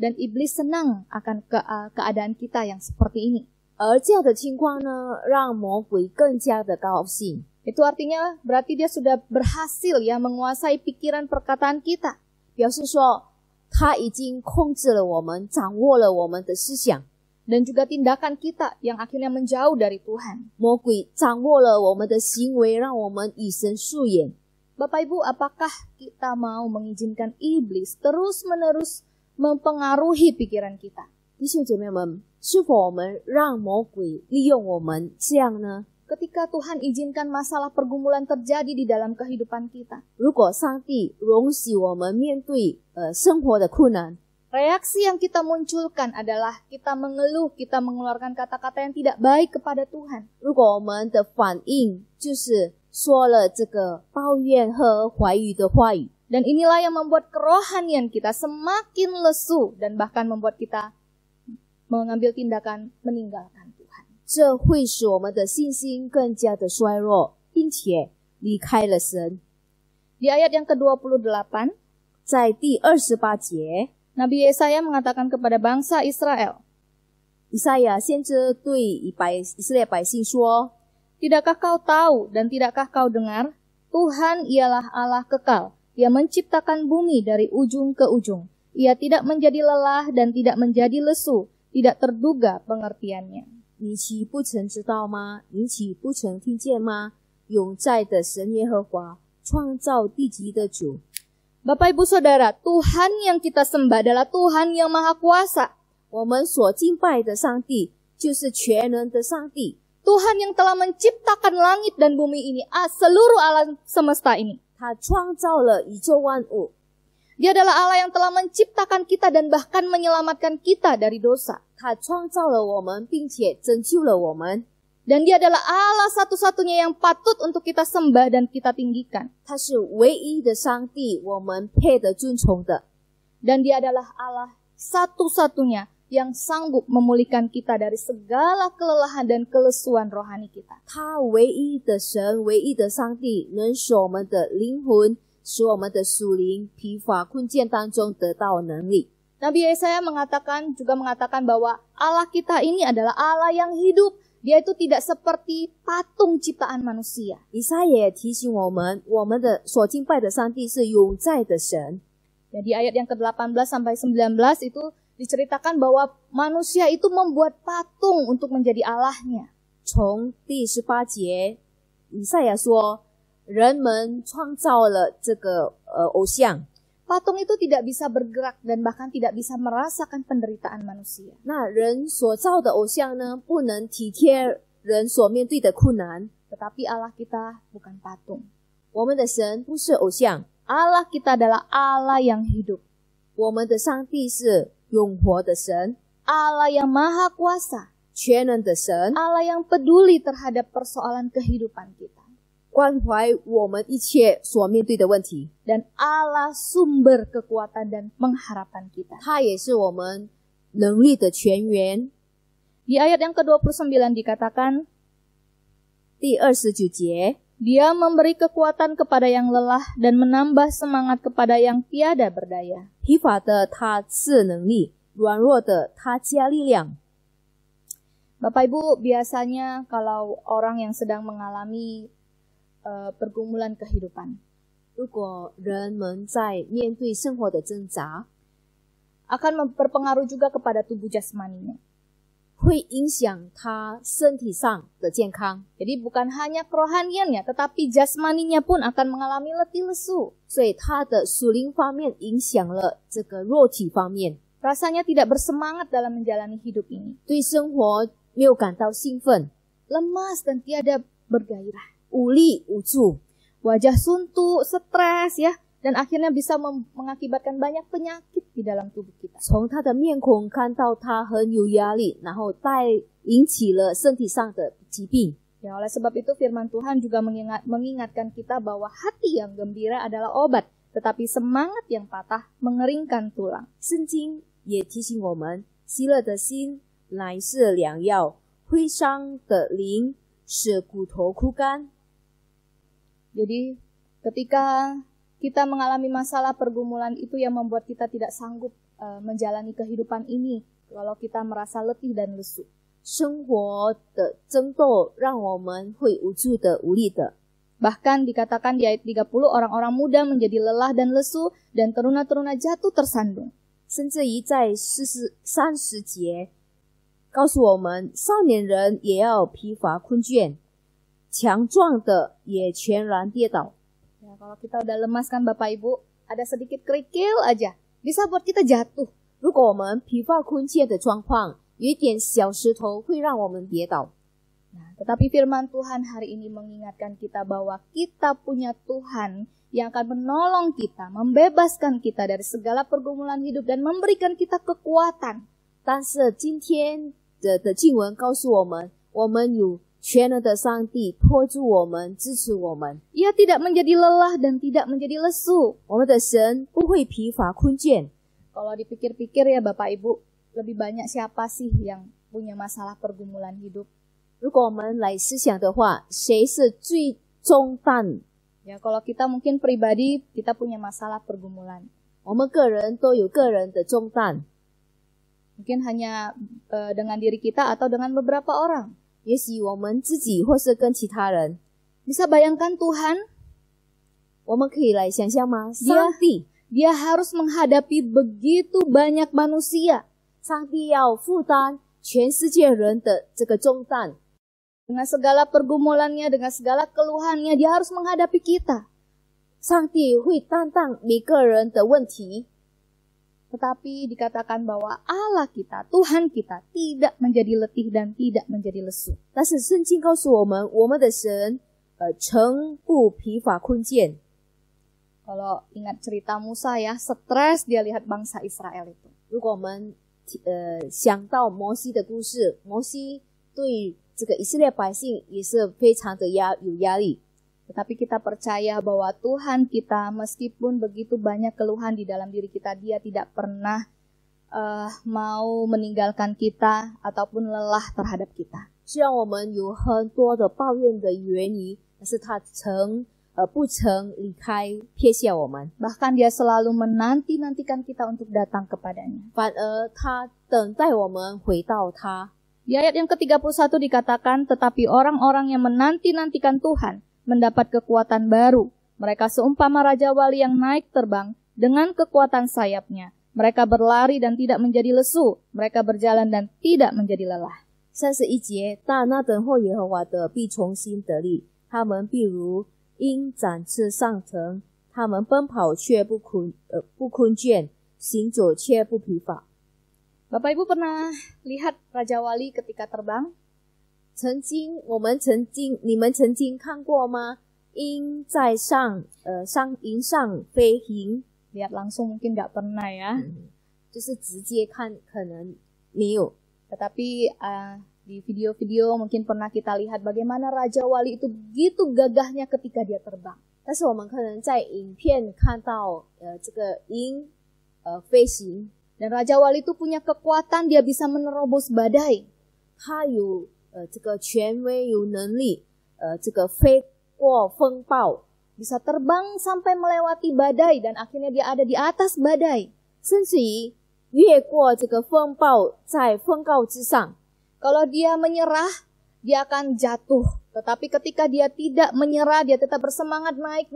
Dan iblis senang akan keadaan kita yang seperti ini. 而这样的情况呢，让魔鬼更加的高兴。 Itu artinya berarti dia sudah berhasil ya menguasai pikiran perkataan kita. 表示说，他已经控制了我们，掌握了我们的思想。 Dan juga tindakan kita yang akhirnya menjauh dari Tuhan. 魔鬼掌握了我们的行为，让我们与神疏远。 Bapak Ibu, apakah kita mau mengizinkan iblis terus-menerus mempengaruhi pikiran kita? 弟兄姐妹们，是否我们让魔鬼利用我们这样呢？ Ketika Tuhan izinkan masalah pergumulan terjadi di dalam kehidupan kita, 如果上帝容许我们面对生活的困难， reaksi yang kita munculkan adalah kita mengeluh, kita mengeluarkan kata-kata yang tidak baik kepada Tuhan. 如果我们的反应就是说了这个抱怨和怀疑的话语， Dan inilah yang membuat kerohanian kita semakin lesu dan bahkan membuat kita mengambil tindakan meninggalkan Tuhan. 这会使我们的信心更加的衰弱，并且离开了神。 Di ayat yang ke-28, 在第28节， Nabi Yesaya mengatakan kepada bangsa Israel, 以赛亚先知对以色列百姓说： Tidakkah kau tahu dan tidakkah kau dengar? Tuhan ialah Allah kekal. Ia menciptakan bumi dari ujung ke ujung. Ia tidak menjadi lelah dan tidak menjadi lesu, tidak terduga pengertiannya. 你岂不曾知道吗？你岂不曾听见吗？永在的神耶和华，创造地极的主。 Bapak Ibu Saudara, Tuhan yang kita sembah adalah Tuhan yang Maha Kuasa. 我们所敬拜的上帝就是全能的上帝， Tuhan yang telah menciptakan langit dan bumi ini, seluruh alam semesta ini. 他创造了宇宙万物。 Dia adalah Allah yang telah menciptakan kita dan bahkan menyelamatkan kita dari dosa. 他创造了我们，并且拯救了我们。 Dan dia adalah Allah satu-satunya yang patut untuk kita sembah dan kita tinggikan. 他是唯一的上帝，我们配得尊崇的。 Dan dia adalah Allah satu-satunya yang sanggup memulihkan kita dari segala kelelahan dan kelesuan rohani kita. 他唯一的神，唯一的上帝，能使我们的灵魂，使我们的属灵疲乏困倦当中得到能力。 Nabi Yesaya juga mengatakan bahwa Allah kita ini adalah Allah yang hidup. Dia itu tidak seperti patung ciptaan manusia. 以赛亚也提醒我们，我们的所敬拜的上帝是永在的神。 Jadi ayat yang ke-18 sampai 19 itu diceritakan bahwa manusia itu membuat patung untuk menjadi Allahnya. 从第18节，以赛亚说，人们创造了这个偶像。 Patung itu tidak bisa bergerak dan bahkan tidak bisa merasakan penderitaan manusia. 那人所造的偶像呢，不能体贴人所面对的困难。 Tetapi Allah kita bukan patung. 我们的神不是偶像， Allah kita adalah Allah yang hidup. 我们的上帝是永活的神， Allah yang maha kuasa. 全能的神， Allah yang peduli terhadap persoalan kehidupan kita. 关怀我们一切所面对的问题。 Dan Allah sumber kekuatan dan pengharapan kita. 他也是我们能力的泉源。 Di ayat yang ke-29 dikatakan, 第29节， Dia memberi kekuatan kepada yang lelah dan menambah semangat kepada yang tiada berdaya. 疲乏的他赐能力，软弱的他加力量。 Bapak Ibu, biasanya kalau orang yang sedang mengalami pergumulan kehidupan, 如果人们在面对生活的挣扎， akan berpengaruh juga kepada tubuh jasmaninya. 会影响他身体上的健康， Jadi bukan hanya kerohaniannya, tetapi jasmaninya pun akan mengalami letih lesu. 所以他的属灵方面影响了这个肉体方面， Rasanya tidak bersemangat dalam menjalani hidup ini. 对生活没有感到兴奋， Lemas dan tiada bergairah. 无力无助， Wajah suntuk, stres ya, dan akhirnya bisa mengakibatkan banyak penyakit di dalam tubuh kita. 从他的面孔看到他很有压力，然后引起了身体上的疾病。 Ya, oleh sebab itu firman Tuhan juga mengingatkan kita bahwa hati yang gembira adalah obat, tetapi semangat yang patah mengeringkan tulang. 圣经也提醒我们，喜乐的心乃是良药，灰伤的灵使骨头枯干。 Jadi ketika kita mengalami masalah pergumulan itu yang membuat kita tidak sanggup menjalani kehidupan ini, kalau kita merasa letih dan lesu. 生活的争斗让我们会无助的、无力的。 Bahkan dikatakan di ayat 30, orang-orang muda menjadi lelah dan lesu dan teruna-teruna jatuh tersandung. 甚至于在30节告诉我们，少年人也要疲乏困倦，强壮的也全然跌倒。 Ya, kalau kita udah lemas kan Bapak Ibu, ada sedikit kerikil aja, bisa buat kita jatuh. 如果我们疲乏困倦的状况，有一点小石头会让我们跌倒。 Nah, tetapi firman Tuhan hari ini mengingatkan kita bahwa kita punya Tuhan yang akan menolong kita, membebaskan kita dari segala pergumulan hidup dan memberikan kita kekuatan. 但是今天的经文告诉我们，我们有全能的上帝托住我们，支持我们。 Ia tidak menjadi lelah dan tidak menjadi lesu. 我们的神不会疲乏困倦。 Kalau dipikir-pikir ya Bapak Ibu, lebih banyak siapa sih yang punya masalah pergumulan hidup? 如果我们来思想的话，谁是最重担？ Ya, kalau kita mungkin pribadi, kita punya masalah pergumulan. 我们个人都有个人的重担， Mungkin hanya dengan diri kita atau dengan beberapa orang. 也许我们自己或是跟其他人。 Bisa bayangkan Tuhan, 我们可以来想象吗？上帝， Dia harus menghadapi begitu banyak manusia. 上帝要负担全世界人的这个重担， Dengan segala pergumulannya, dengan segala keluhannya, dia harus menghadapi kita. 上帝会担当每个人的问题。 Tetapi dikatakan bahwa Allah kita, Tuhan kita, tidak menjadi letih dan tidak menjadi lesu. 但是圣经告诉我们，我们的神诚不疲乏困倦。 Kalau ingat cerita Musa ya, stres dia lihat bangsa Israel itu. 如果我们想到摩西的故事，摩西对这个以色列百姓也是非常的有压力。 Tetapi kita percaya bahwa Tuhan kita, meskipun begitu banyak keluhan di dalam diri kita, dia tidak pernah mau meninggalkan kita ataupun lelah terhadap kita. 虽然我们有很多的抱怨的原因，但是他不曾离开撇下我们， Bahkan dia selalu menanti-nantikan kita untuk datang kepadanya. 反而他等待我们回到他。 Di ayat yang ke-31 dikatakan, tetapi orang-orang yang menanti-nantikan Tuhan mendapat kekuatan baru. Mereka seumpama Raja Wali yang naik terbang dengan kekuatan sayapnya. Mereka berlari dan tidak menjadi lesu. Mereka berjalan dan tidak menjadi lelah. 31节，但那等候耶和华的必重新得力，他们必如鹰展翅上腾，他们奔跑却不困倦，行走却不疲乏。 Bapak Ibu pernah lihat Raja Wali ketika terbang? 你们曾经看过吗？鹰在云上飞行， Lihat langsung mungkin nggak pernah ya. 就是直接看可能没有。 Tetapi di video-video mungkin pernah kita lihat bagaimana Raja Wali itu begitu gagahnya ketika dia terbang. 但是我们可能在影片看到这个鹰飞行， Dan Raja Wali itu punya kekuatan, dia bisa menerobos badai. 他有这个权威有能力这个飞过风暴， Bisa terbang sampai melewati badai dan akhirnya dia ada di atas badai. 甚至于越过这个风暴，在风暴之上。 Kalau dia menyerah, dia akan jatuh. Tetapi ketika dia tidak menyerah, dia tetap bersemangat naik,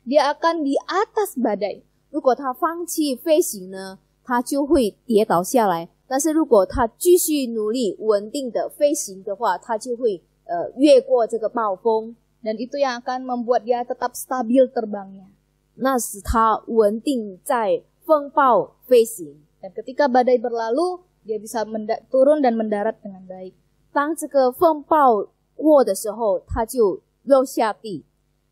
dia akan di atas badai. 如果他放弃飞行呢，他就会跌倒下来。但是如果他继续努力稳定的飞行的话，他就会越过这个暴风。 Dan itu yang akan membuat dia tetap stabil terbangnya. 那使他稳定在风暴飞行。 Dan ketika badai berlalu, dia bisa turun dan mendarat dengan baik. 当这个风暴过的时候，他就落下地。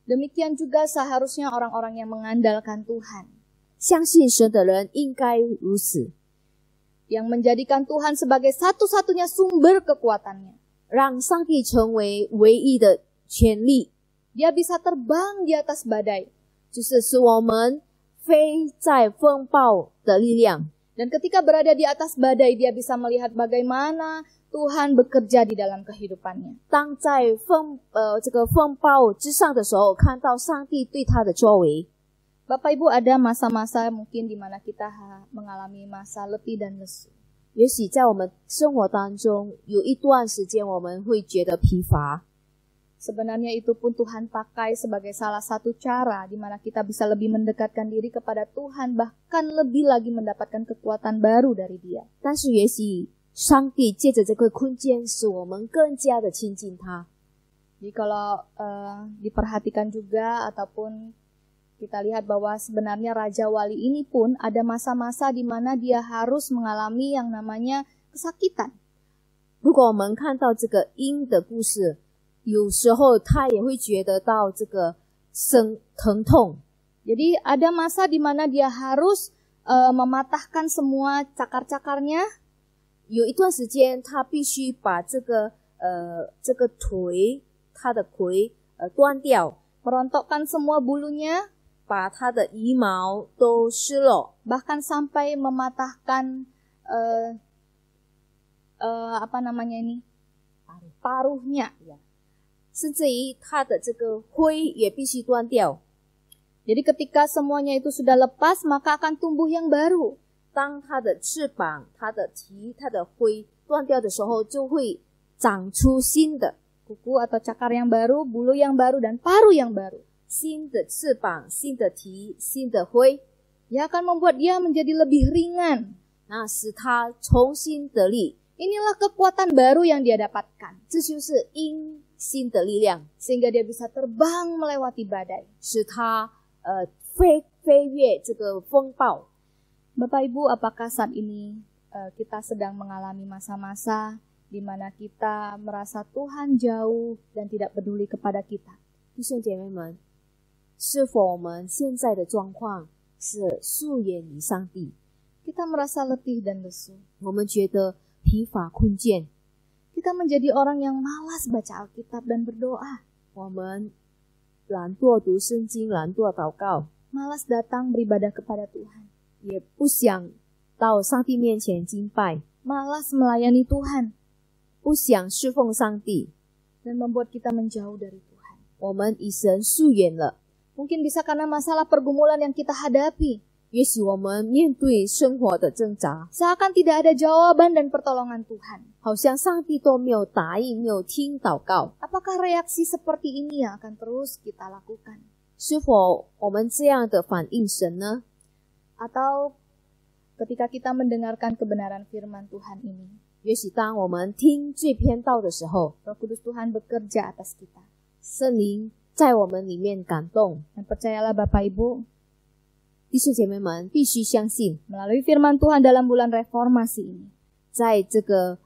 Demikian juga seharusnya orang-orang yang mengandalkan Tuhan. 相信神的人应该如此， Yang menjadikan Tuhan sebagai satu-satunya sumber kekuatannya. 让上帝成为唯一的权利， Dia bisa terbang di atas badai. 就是使我们飞在风暴的力量。 Dan ketika berada di atas badai, dia bisa melihat bagaimana Tuhan bekerja di dalam kehidupannya. 当在这个风暴之上的时候，看到上帝对他的作为。 Bapak Ibu, ada masa-masa mungkin di mana kita mengalami masa letih dan lesu. 也许在我们生活当中，有一段时间我们会觉得疲乏。 Sebenarnya itu pun Tuhan pakai sebagai salah satu cara di mana kita bisa lebih mendekatkan diri kepada Tuhan, bahkan lebih lagi mendapatkan kekuatan baru dari Dia. 但是也许上帝借着这个空间，使我们更加的亲近他。 Jadi kalau diperhatikan juga ataupun kita lihat bahwa sebenarnya Raja Wali ini pun ada masa-masa di mana dia harus mengalami yang namanya kesakitan. 如果我们看到这个鹰的故事，有时候他也会觉得到这个疼痛。 Jadi ada masa di mana dia harus mematahkan semua cakar-cakarnya. 有一段时间，他必须把这个腿，他的魁断掉， merontokkan semua bulunya, 把他的羽毛都撕了， bahkan sampai mematahkan paruhnya. 甚至于他的这个灰也必须断掉。 Jadi ketika semuanya itu sudah lepas, maka akan tumbuh yang baru. 当他的翅膀、他的蹄、他的灰断掉的时候，就会长出新的 kuku atau cakar yang baru, bulu yang baru, dan paruh yang baru. 新的翅膀、新的蹄、新的灰， Dia akan membuat dia menjadi lebih ringan. 那使他重新得力。 Inilah kekuatan baru yang dia dapatkan. 这就是因新的力量， Sehingga dia bisa terbang melewati badai. 使他飞越这个风暴。 Bapak Ibu, apakah saat ini kita sedang mengalami masa-masa di mana kita merasa Tuhan jauh dan tidak peduli kepada kita? 弟兄姐妹们，是否我们现在的状况是疏远于上帝？ Kita merasa letih dan lesu. 我们觉得疲乏困倦， Kita menjadi orang yang malas baca Alkitab dan berdoa. 我们懒惰读圣经，懒惰祷告， Malas datang beribadah kepada Tuhan. 也不想到上帝面前敬拜， Malas melayani Tuhan. 不想侍奉上帝。 Dan membuat kita menjauh dari Tuhan. 我们与神疏远了。 Mungkin bisa karena masalah pergumulan yang kita hadapi. 也许我们面对生活的挣扎， Seakan tidak ada jawaban dan pertolongan Tuhan. 好像上帝都没有答应，没有听祷告。 Apakah reaksi seperti ini yang akan terus kita lakukan? 是否我们这样的反应神呢？ Atau ketika kita mendengarkan kebenaran firman Tuhan ini, 也许当我们听最偏道的时候， Roh Kudus Tuhan bekerja atas kita. 圣灵在我们里面感动。 Dan percayalah Bapak Ibu, 弟兄姐妹们必须相信， melalui firman Tuhan dalam bulan reformasi ini, 在这个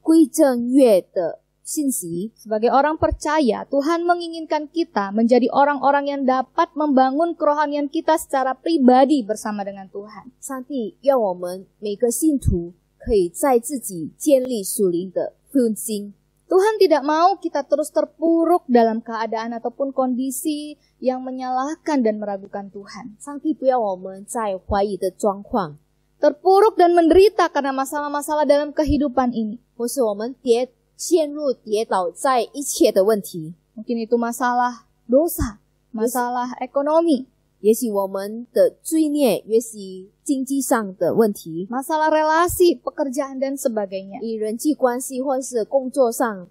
归正月的信息， sebagai orang percaya, Tuhan menginginkan kita menjadi orang-orang yang dapat membangun kerohanian kita secara pribadi bersama dengan Tuhan. 上帝要我们每个信徒可以在自己建立属灵的复兴。 Tuhan tidak mau kita terus terpuruk dalam keadaan ataupun kondisi yang menyalahkan dan meragukan Tuhan. 上帝不要我们在怀疑的状况， Terpuruk dan menderita karena masalah-masalah dalam kehidupan ini. 或是我们陷入跌倒在一切的问题。 Mungkin itu masalah dosa, masalah ekonomi, 也许我们的罪孽，也许经济上的问题， masalah relasi, pekerjaan, dan sebagainya. 与人际关系或是工作上，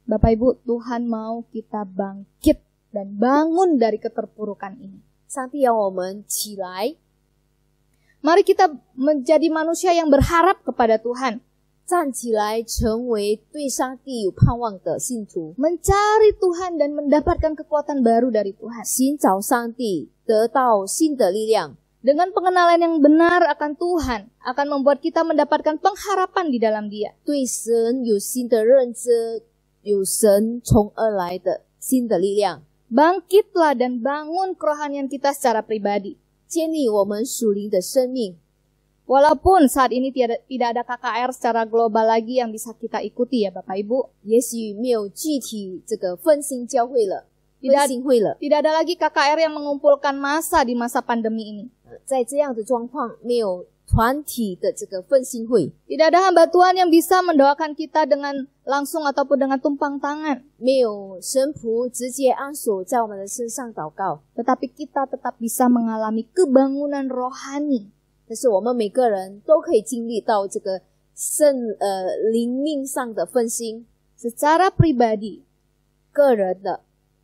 Bapak Ibu, Tuhan mau kita bangkit dan bangun dari keterpurukan ini. 上帝要我们起来， Mari kita menjadi manusia yang berharap kepada Tuhan, 站起来，成为对上帝有盼望的信徒， mencari Tuhan dan mendapatkan kekuatan baru dari Tuhan. 寻找上帝，得到新的力量。 Dengan pengenalan yang benar akan Tuhan, akan membuat kita mendapatkan pengharapan di dalam Dia. 对神有新的认知，有神从而来的新的力量， Bangkitlah dan bangun kerohanian kita secara pribadi. 建立我们属灵的生命。 Walaupun saat ini tidak ada KKR secara global lagi yang bisa kita ikuti ya Bapak Ibu. 也许没有具体这个分心教会了， Tidak- 分心会了， Tidak ada lagi KKR yang mengumpulkan massa di masa pandemi ini. 在这样的状况，没有团体的这个奋兴会， Tidak ada hamba Tuhan yang bisa mendoakan kita dengan langsung ataupun dengan tumpang tangan. 没有神仆直接按手在我们的身上祷告， Tetapi kita tetap bisa mengalami kebangunan rohani. 但是我们每个人都可以经历到这个灵命上的奋兴， Secara pribadi. 个人的，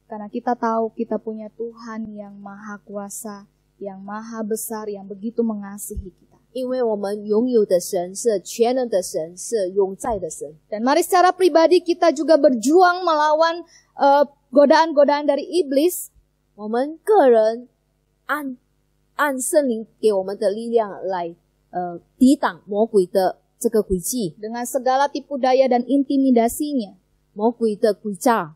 Karena kita tahu kita punya Tuhan yang maha kuasa, yang maha besar, yang begitu mengasihi kita. 因为我们拥有的神是全能的神，是永在的神。 Dan mari secara pribadi kita juga berjuang melawan godaan-godaan dari iblis. 我们个人按圣灵给我们的力量来抵挡魔鬼的这个诡计， Dengan segala tipu daya dan intimidasinya 魔鬼的诡诈，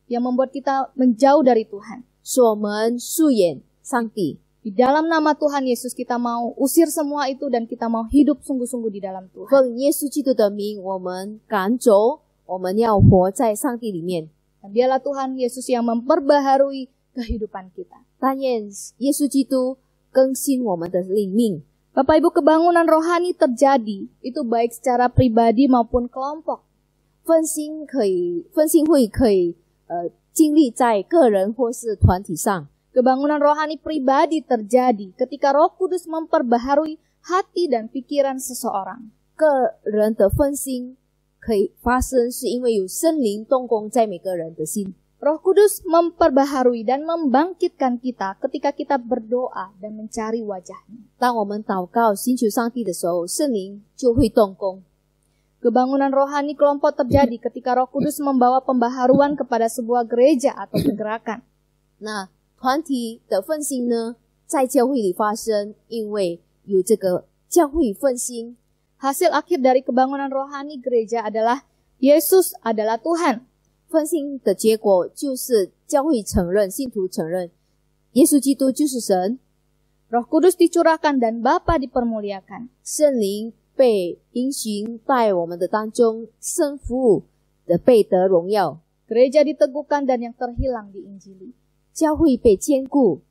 yang membuat kita menjauh dari Tuhan. 使我们疏远上帝。 Di dalam nama Tuhan Yesus kita mau usir semua itu dan kita mau hidup sungguh-sungguh di dalam Tuhan. 奉耶稣基督的名，我们赶走，我们要活在上帝里面。 Dan biarlah Tuhan Yesus yang memperbaharui kehidupan kita. 但愿耶稣基督更新我们的灵命。 Bapak Ibu, kebangunan rohani terjadi itu baik secara pribadi maupun kelompok. 奋兴会可以经历在个人或是团体上。 Kebangunan rohani pribadi terjadi ketika Roh Kudus memperbaharui hati dan pikiran seseorang. 个人的奋兴可以发生，是因为有圣灵动工在每个人的心。 Roh Kudus memperbaharui dan membangkitkan kita ketika kita berdoa dan mencari wajahnya. 当我们祷告寻求上帝的时候，圣灵就会动工。 Kebangunan rohani kelompok terjadi ketika Roh Kudus membawa pembaharuan kepada sebuah gereja atau gerakan. 那团体的奋兴呢，在教会里发生，因为有这个教会奋兴。 Hasil akhir dari kebangunan rohani gereja adalah Yesus adalah Tuhan. 奋兴的结果就是教会承认，信徒承认耶稣基督就是神， Roh Kudus dicurahkan dan Bapa dipermuliakan. 圣灵被因循在我们的当中，圣父的被得荣耀， Gereja diteguhkan dan yang terhilang diinjili. 教会被坚固，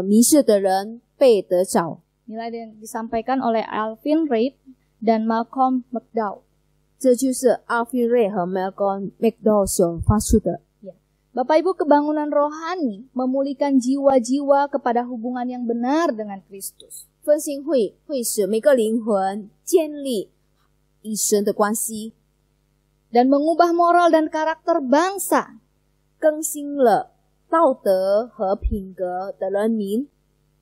迷失的人被得着。 Nilai yang disampaikan oleh Alvin Reid dan Malcolm McDowell. 这就是阿菲瑞和 Malcolm McDowell 所发出的。 Bapak Ibu, kebangunan rohani memulihkan jiwa-jiwa kepada hubungan yang benar dengan Kristus. 奋兴会使每个灵魂建立与神的关系， Dan mengubah moral dan karakter bangsa. 更新了道德和品格的人民。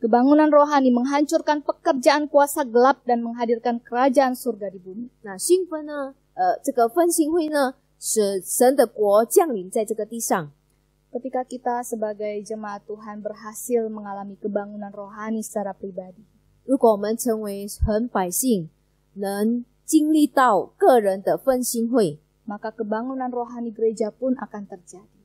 Kebangunan rohani menghancurkan pekerjaan kuasa gelap dan menghadirkan kerajaan surga di bumi. 那兴奋呢？这个奋兴会呢，使神的国降临在这个地上。 Ketika kita sebagai jemaat Tuhan berhasil mengalami kebangunan rohani secara pribadi, 如果我们成为神百姓，能经历到个人的奋兴会， maka kebangunan rohani gereja pun akan terjadi.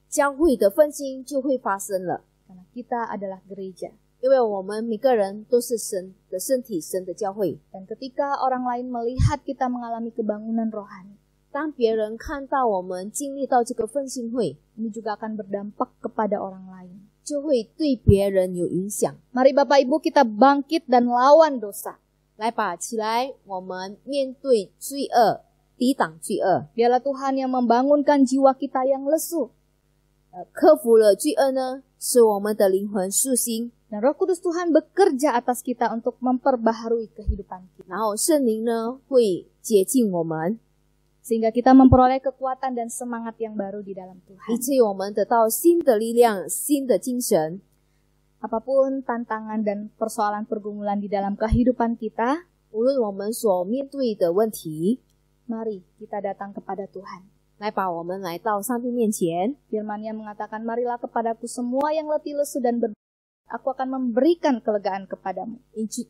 教会的奋兴就会发生了。 Karena kita adalah gereja. 因为我们每个人都是神的身体，神的教会。 Dan ketika orang lain melihat kita mengalami kebangunan rohani, 当别人看到我们经历到这个奋兴会， ini juga akan berdampak kepada orang lain. 就会对别人有影响。 Mari Bapak Ibu kita bangkit dan lawan dosa. 来吧，起来，我们面对罪恶，抵挡罪恶。 Biarlah Tuhan yang membangunkan jiwa kita yang lesu. 克服了罪恶呢，使我们的灵魂苏醒。 Dan Roh Kudus Tuhan bekerja atas kita untuk memperbaharui kehidupan kita. 然后圣灵呢会接近我们， Sehingga kita memperoleh kekuatan dan semangat yang baru di dalam 以 Tuhan. 至于我们得到新的力量、新的精神。 Apapun tantangan dan persoalan pergumulan di dalam kehidupan kita, 无论我们所面对的问题， mari kita datang kepada Tuhan. 来吧，我们来到上帝面前。 Firman-Nya mengatakan, marilah kepadaku semua yang letih lesu dan aku akan memberikan kelegaan kepadamu.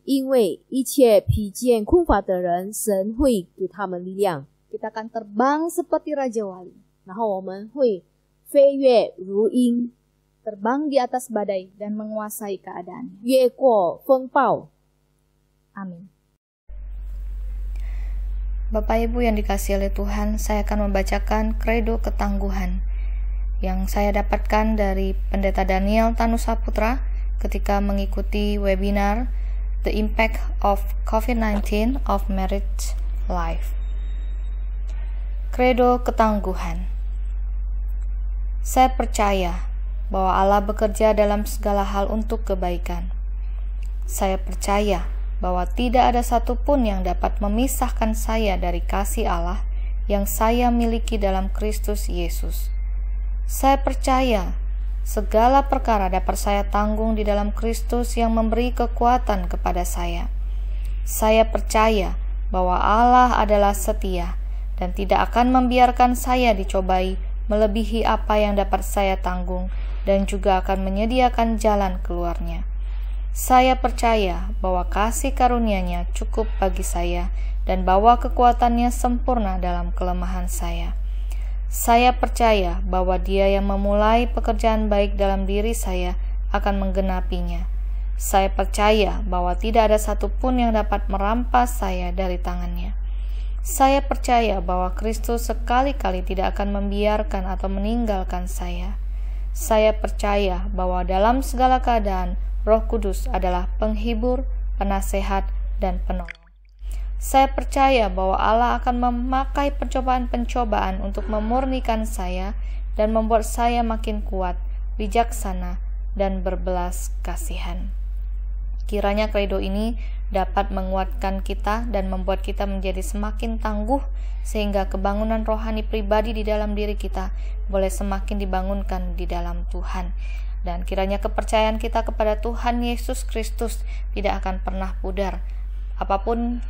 因为一切疲倦困乏的人，神会给他们力量。 Kita akan terbang seperti Raja Wali. 然后我们会飞跃如鹰， Terbang di atas badai dan menguasai keadaannya. 越过风暴。 Amin. Bapak Ibu yang dikasihi oleh Tuhan, saya akan membacakan kredo ketangguhan yang saya dapatkan dari Pendeta Daniel Tanusaputra ketika mengikuti webinar The impact of COVID-19 of marriage life. Kredo ketangguhan. Saya percaya bahwa Allah bekerja dalam segala hal untuk kebaikan. Saya percaya bahwa tidak ada satupun yang dapat memisahkan saya dari kasih Allah yang saya miliki dalam Kristus Yesus. Saya percaya segala perkara dapat saya tanggung di dalam Kristus yang memberi kekuatan kepada saya. Saya percaya bahwa Allah adalah setia dan tidak akan membiarkan saya dicobai melebihi apa yang dapat saya tanggung dan juga akan menyediakan jalan keluarnya. Saya percaya bahwa kasih karunia-Nya cukup bagi saya dan bahwa kekuatannya sempurna dalam kelemahan saya. Saya percaya bahwa Dia yang memulai pekerjaan baik dalam diri saya akan menggenapinya. Saya percaya bahwa tidak ada satupun yang dapat merampas saya dari tangan-Nya. Saya percaya bahwa Kristus sekali-kali tidak akan membiarkan atau meninggalkan saya. Saya percaya bahwa dalam segala keadaan Roh Kudus adalah penghibur, penasehat, dan penolong. Saya percaya bahwa Allah akan memakai pencobaan-pencobaan untuk memurnikan saya dan membuat saya makin kuat, bijaksana, dan berbelas kasihan. Kiranya kredo ini dapat menguatkan kita dan membuat kita menjadi semakin tangguh sehingga kebangunan rohani pribadi di dalam diri kita boleh semakin dibangunkan di dalam Tuhan. Dan kiranya kepercayaan kita kepada Tuhan Yesus Kristus tidak akan pernah pudar. Apapun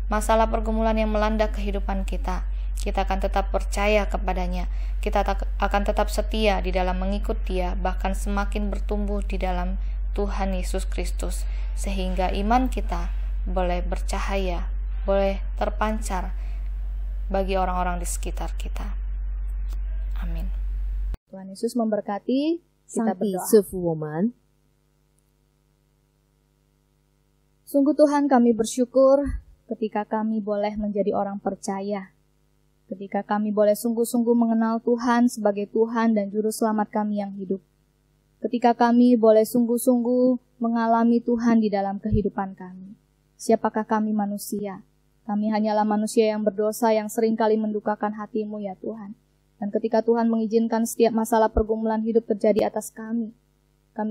masalah pergumulan yang melanda kehidupan kita, kita akan tetap percaya kepadanya. Kita akan tetap setia di dalam mengikut Dia, bahkan semakin bertumbuh di dalam Tuhan Yesus Kristus, sehingga iman kita boleh bercahaya, boleh terpancar bagi orang-orang di sekitar kita. Amin. Tuhan Yesus memberkati. Kita berdoa. Sungguh Tuhan, kami bersyukur ketika kami boleh menjadi orang percaya, ketika kami boleh sungguh-sungguh mengenal Tuhan sebagai Tuhan dan Juru Selamat kami yang hidup, ketika kami boleh sungguh-sungguh mengalami Tuhan di dalam kehidupan kami. Siapakah kami manusia? Kami hanyalah manusia yang berdosa yang seringkali mendukakan hati-Mu ya Tuhan. Dan ketika Tuhan mengizinkan setiap masalah pergumulan hidup terjadi atas kami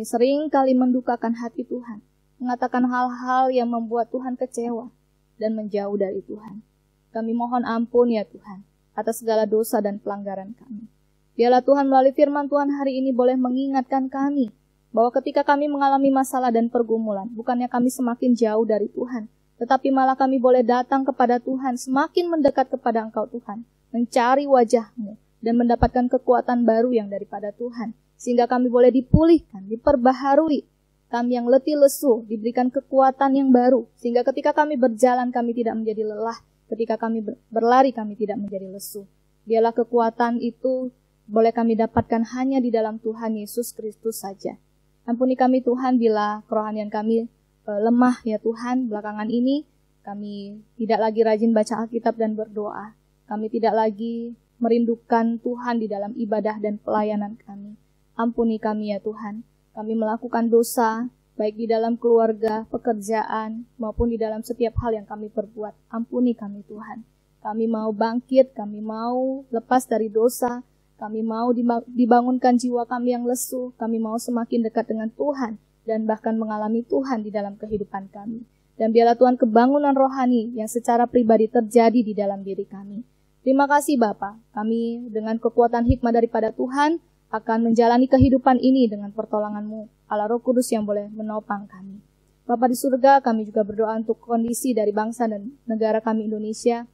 sering kali mendukakan hati Tuhan, mengatakan hal-hal yang membuat Tuhan kecewa dan menjauh dari Tuhan. Kami mohon ampun ya Tuhan, atas segala dosa dan pelanggaran kami. Biarlah Tuhan melalui firman Tuhan hari ini boleh mengingatkan kami, bahwa ketika kami mengalami masalah dan pergumulan, bukannya kami semakin jauh dari Tuhan, tetapi malah kami boleh datang kepada Tuhan, semakin mendekat kepada Engkau Tuhan, mencari wajah-Mu, dan mendapatkan kekuatan baru yang daripada Tuhan, sehingga kami boleh dipulihkan, diperbaharui. Kami yang letih lesu diberikan kekuatan yang baru, sehingga ketika kami berjalan kami tidak menjadi lelah, ketika kami berlari kami tidak menjadi lesu. Biarlah kekuatan itu boleh kami dapatkan hanya di dalam Tuhan Yesus Kristus saja. Ampuni kami Tuhan bila kerohanian kami lemah ya Tuhan. Belakangan ini kami tidak lagi rajin baca Alkitab dan berdoa. Kami tidak lagi merindukan Tuhan di dalam ibadah dan pelayanan kami. Ampuni kami ya Tuhan. Kami melakukan dosa, baik di dalam keluarga, pekerjaan, maupun di dalam setiap hal yang kami perbuat. Ampuni kami Tuhan. Kami mau bangkit, kami mau lepas dari dosa, kami mau dibangunkan jiwa kami yang lesu, kami mau semakin dekat dengan Tuhan, dan bahkan mengalami Tuhan di dalam kehidupan kami. Dan biarlah Tuhan kebangunan rohani yang secara pribadi terjadi di dalam diri kami. Terima kasih Bapa, kami dengan kekuatan hikmah daripada Tuhan akan menjalani kehidupan ini dengan pertolongan-Mu, Allah Roh Kudus yang boleh menopang kami. Bapa di surga, kami juga berdoa untuk kondisi dari bangsa dan negara kami Indonesia.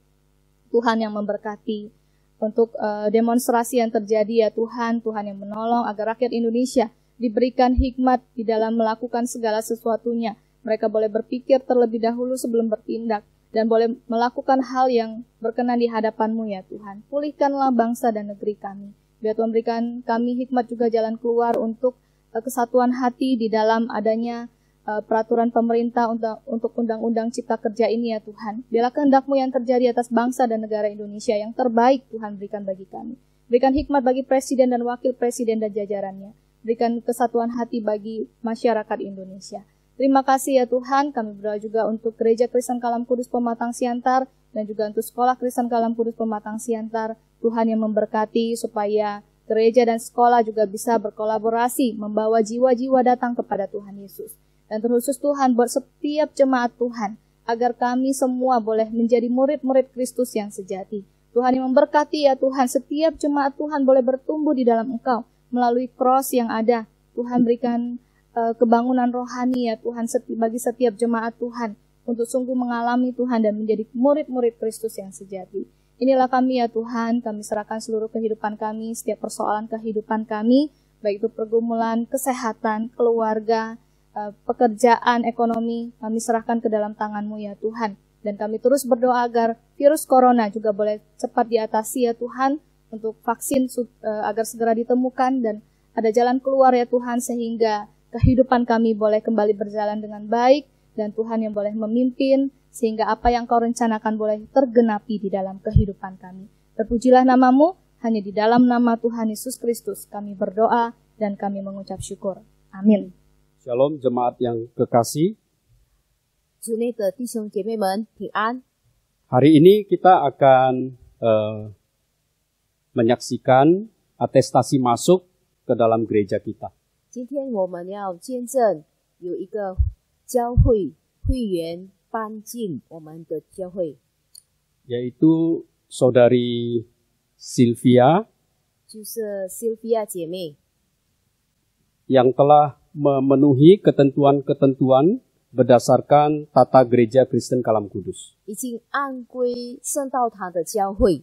Tuhan yang memberkati untuk demonstrasi yang terjadi ya Tuhan, Tuhan yang menolong agar rakyat Indonesia diberikan hikmat di dalam melakukan segala sesuatunya. Mereka boleh berpikir terlebih dahulu sebelum bertindak. Dan boleh melakukan hal yang berkenan di hadapan-Mu ya Tuhan. Pulihkanlah bangsa dan negeri kami. Biar Tuhan berikan kami hikmat juga jalan keluar untuk kesatuan hati di dalam adanya peraturan pemerintah untuk undang-undang cipta kerja ini ya Tuhan. Biarlah kehendak-Mu yang terjadi atas bangsa dan negara Indonesia yang terbaik Tuhan berikan bagi kami. Berikan hikmat bagi Presiden dan Wakil Presiden dan jajarannya. Berikan kesatuan hati bagi masyarakat Indonesia. Terima kasih ya Tuhan, kami berdoa juga untuk Gereja Kristen Kalam Kudus Pematang Siantar dan juga untuk Sekolah Kristen Kalam Kudus Pematang Siantar. Tuhan yang memberkati supaya gereja dan sekolah juga bisa berkolaborasi membawa jiwa-jiwa datang kepada Tuhan Yesus. Dan terkhusus Tuhan buat setiap jemaat Tuhan, agar kami semua boleh menjadi murid-murid Kristus yang sejati. Tuhan yang memberkati ya Tuhan, setiap jemaat Tuhan boleh bertumbuh di dalam Engkau melalui cross yang ada. Tuhan berikan kebangunan rohani ya Tuhan bagi setiap jemaat Tuhan untuk sungguh mengalami Tuhan dan menjadi murid-murid Kristus yang sejati. Inilah kami ya Tuhan, kami serahkan seluruh kehidupan kami, setiap persoalan kehidupan kami, baik itu pergumulan, kesehatan, keluarga, pekerjaan, ekonomi, kami serahkan ke dalam tangan-Mu ya Tuhan. Dan kami terus berdoa agar virus corona juga boleh cepat diatasi ya Tuhan, untuk vaksin agar segera ditemukan dan ada jalan keluar ya Tuhan, sehingga kehidupan kami boleh kembali berjalan dengan baik, dan Tuhan yang boleh memimpin, sehingga apa yang Kau rencanakan boleh tergenapi di dalam kehidupan kami. Terpujilah nama-Mu, hanya di dalam nama Tuhan Yesus Kristus kami berdoa dan kami mengucap syukur. Amin. Shalom jemaat yang kekasih. 主内的弟兄姐妹们平安。 Hari ini kita akan menyaksikan atestasi masuk ke dalam gereja kita. 今天我们要见证有一个教会会员搬进我们的教会， Yaitu saudari Sylvia 就是 Sylvia 姐妹， yang telah memenuhi ketentuan-ketentuan berdasarkan tata gereja Kristen Kalam Kudus. 已经按归圣道堂的教会。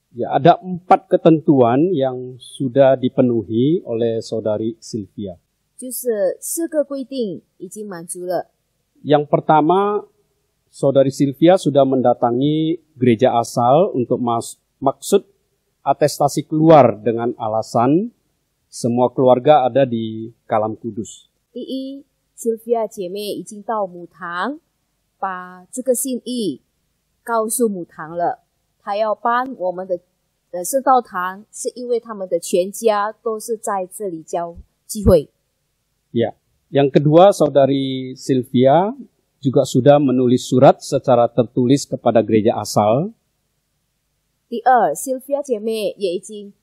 Ya, ada 4 ketentuan yang sudah dipenuhi oleh saudari Sylvia. 就是4个规定已经满足了。 Yang pertama, saudari Sylvia sudah mendatangi gereja asal untuk maksud atestasi keluar dengan alasan semua keluarga ada di Kalam Kudus. 第一 ，Sylvia 姐妹已经到母堂，把这个信意告诉母堂了。她要搬我们的圣道堂，是因为他们的全家都是在这里聚会。 Ya, yang kedua, saudari Sylvia juga sudah menulis surat secara tertulis kepada gereja asal. 第二 ，Sylvia 姐妹也已经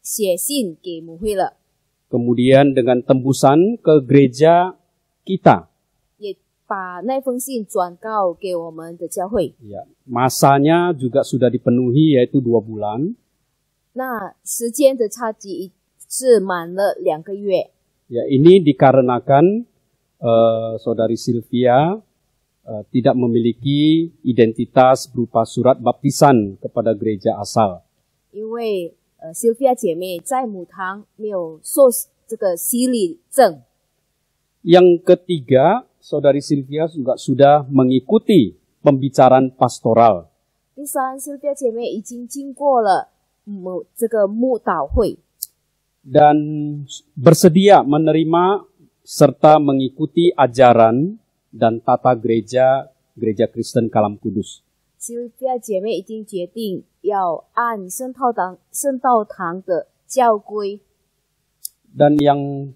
写信给母会了， Kemudian dengan tembusan ke gereja kita. 也把那封信转告给我们的教会。 Ya, masanya juga sudah dipenuhi yaitu 2 bulan. 那时间的差距是满了2个月。 Ya, ini dikarenakan saudari Sylvia tidak memiliki identitas berupa surat baptisan kepada gereja asal. 因为Sylvia 姐妹在母堂没有受这个洗礼证。 Yang ketiga, saudari Sylvia juga sudah mengikuti pembicaraan pastoral. 第三 ，Sylvia 姐妹已经经过了这个牧导会， Dan bersedia menerima serta mengikuti ajaran dan tata gereja Kristen Kalam Kudus. Sylvia 姐妹已经决定要按圣道堂的教规。 Dan yang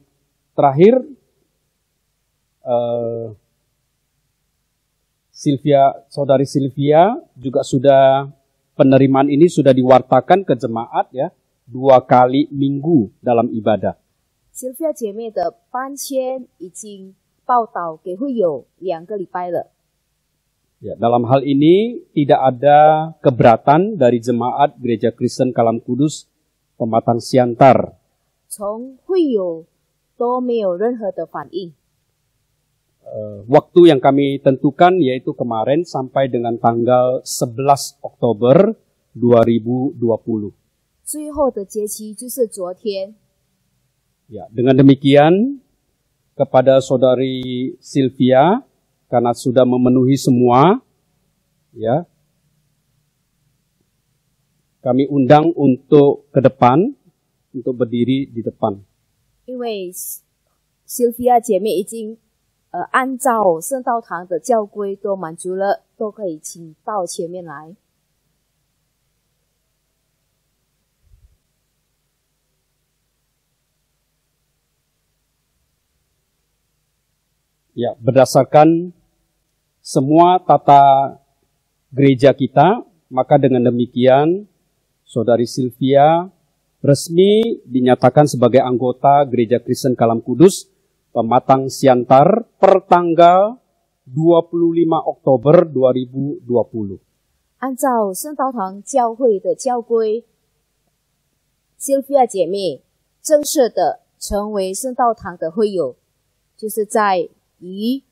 terakhir, saudari Sylvia juga sudah, penerimaan ini sudah diwartakan ke jemaat ya 2 kali minggu dalam ibadah. Sylvia 姐妹的搬迁已经报道给会友2个礼拜了。 Ya, dalam hal ini tidak ada keberatan dari jemaat Gereja Kristen Kalam Kudus Pematang Siantar. 从会友都没有任何的反应。 Waktu yang kami tentukan yaitu kemarin sampai dengan tanggal 11 Oktober 2020. 最后的节期就是昨天。 Ya, dengan demikian kepada saudari Sylvia, karena sudah memenuhi semua, ya, kami undang untuk ke depan, untuk berdiri di depan. 因为 Sylvia 姐妹已经按照圣道堂的教规都满足了，都可以请到前面来。Ya, berdasarkan semua tata gereja kita, maka dengan demikian Saudari Sylvia resmi dinyatakan sebagai anggota Gereja Kristen Kalam Kudus Pematang Siantar per tanggal 25 Oktober 2020. 按照圣道堂教会的教规 ，Sylvia 姐妹正式的成为圣道堂的会友，就是在10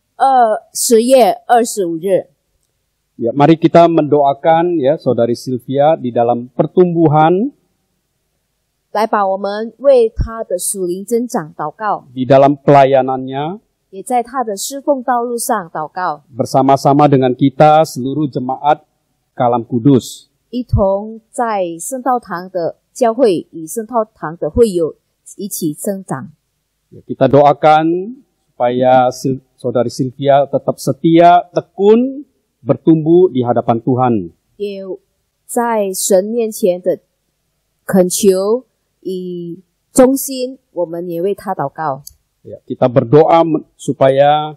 月25日。 Ya, mari kita mendoakan ya Saudari Sylvia di dalam pertumbuhan, 来把我们为她的属灵增长祷告， di dalam pelayanannya, 也在她的侍奉道路上祷告， bersama-sama dengan kita seluruh jemaat Kalam Kudus. 一同在圣道堂的教会与圣道堂的会友一起增长。 Ya, kita doakan supaya Saudari Sylvia tetap setia, tekun, bertumbuh di hadapan Tuhan. 也在神面前的恳求与忠心，我们也为他祷告。 Ya, kita berdoa supaya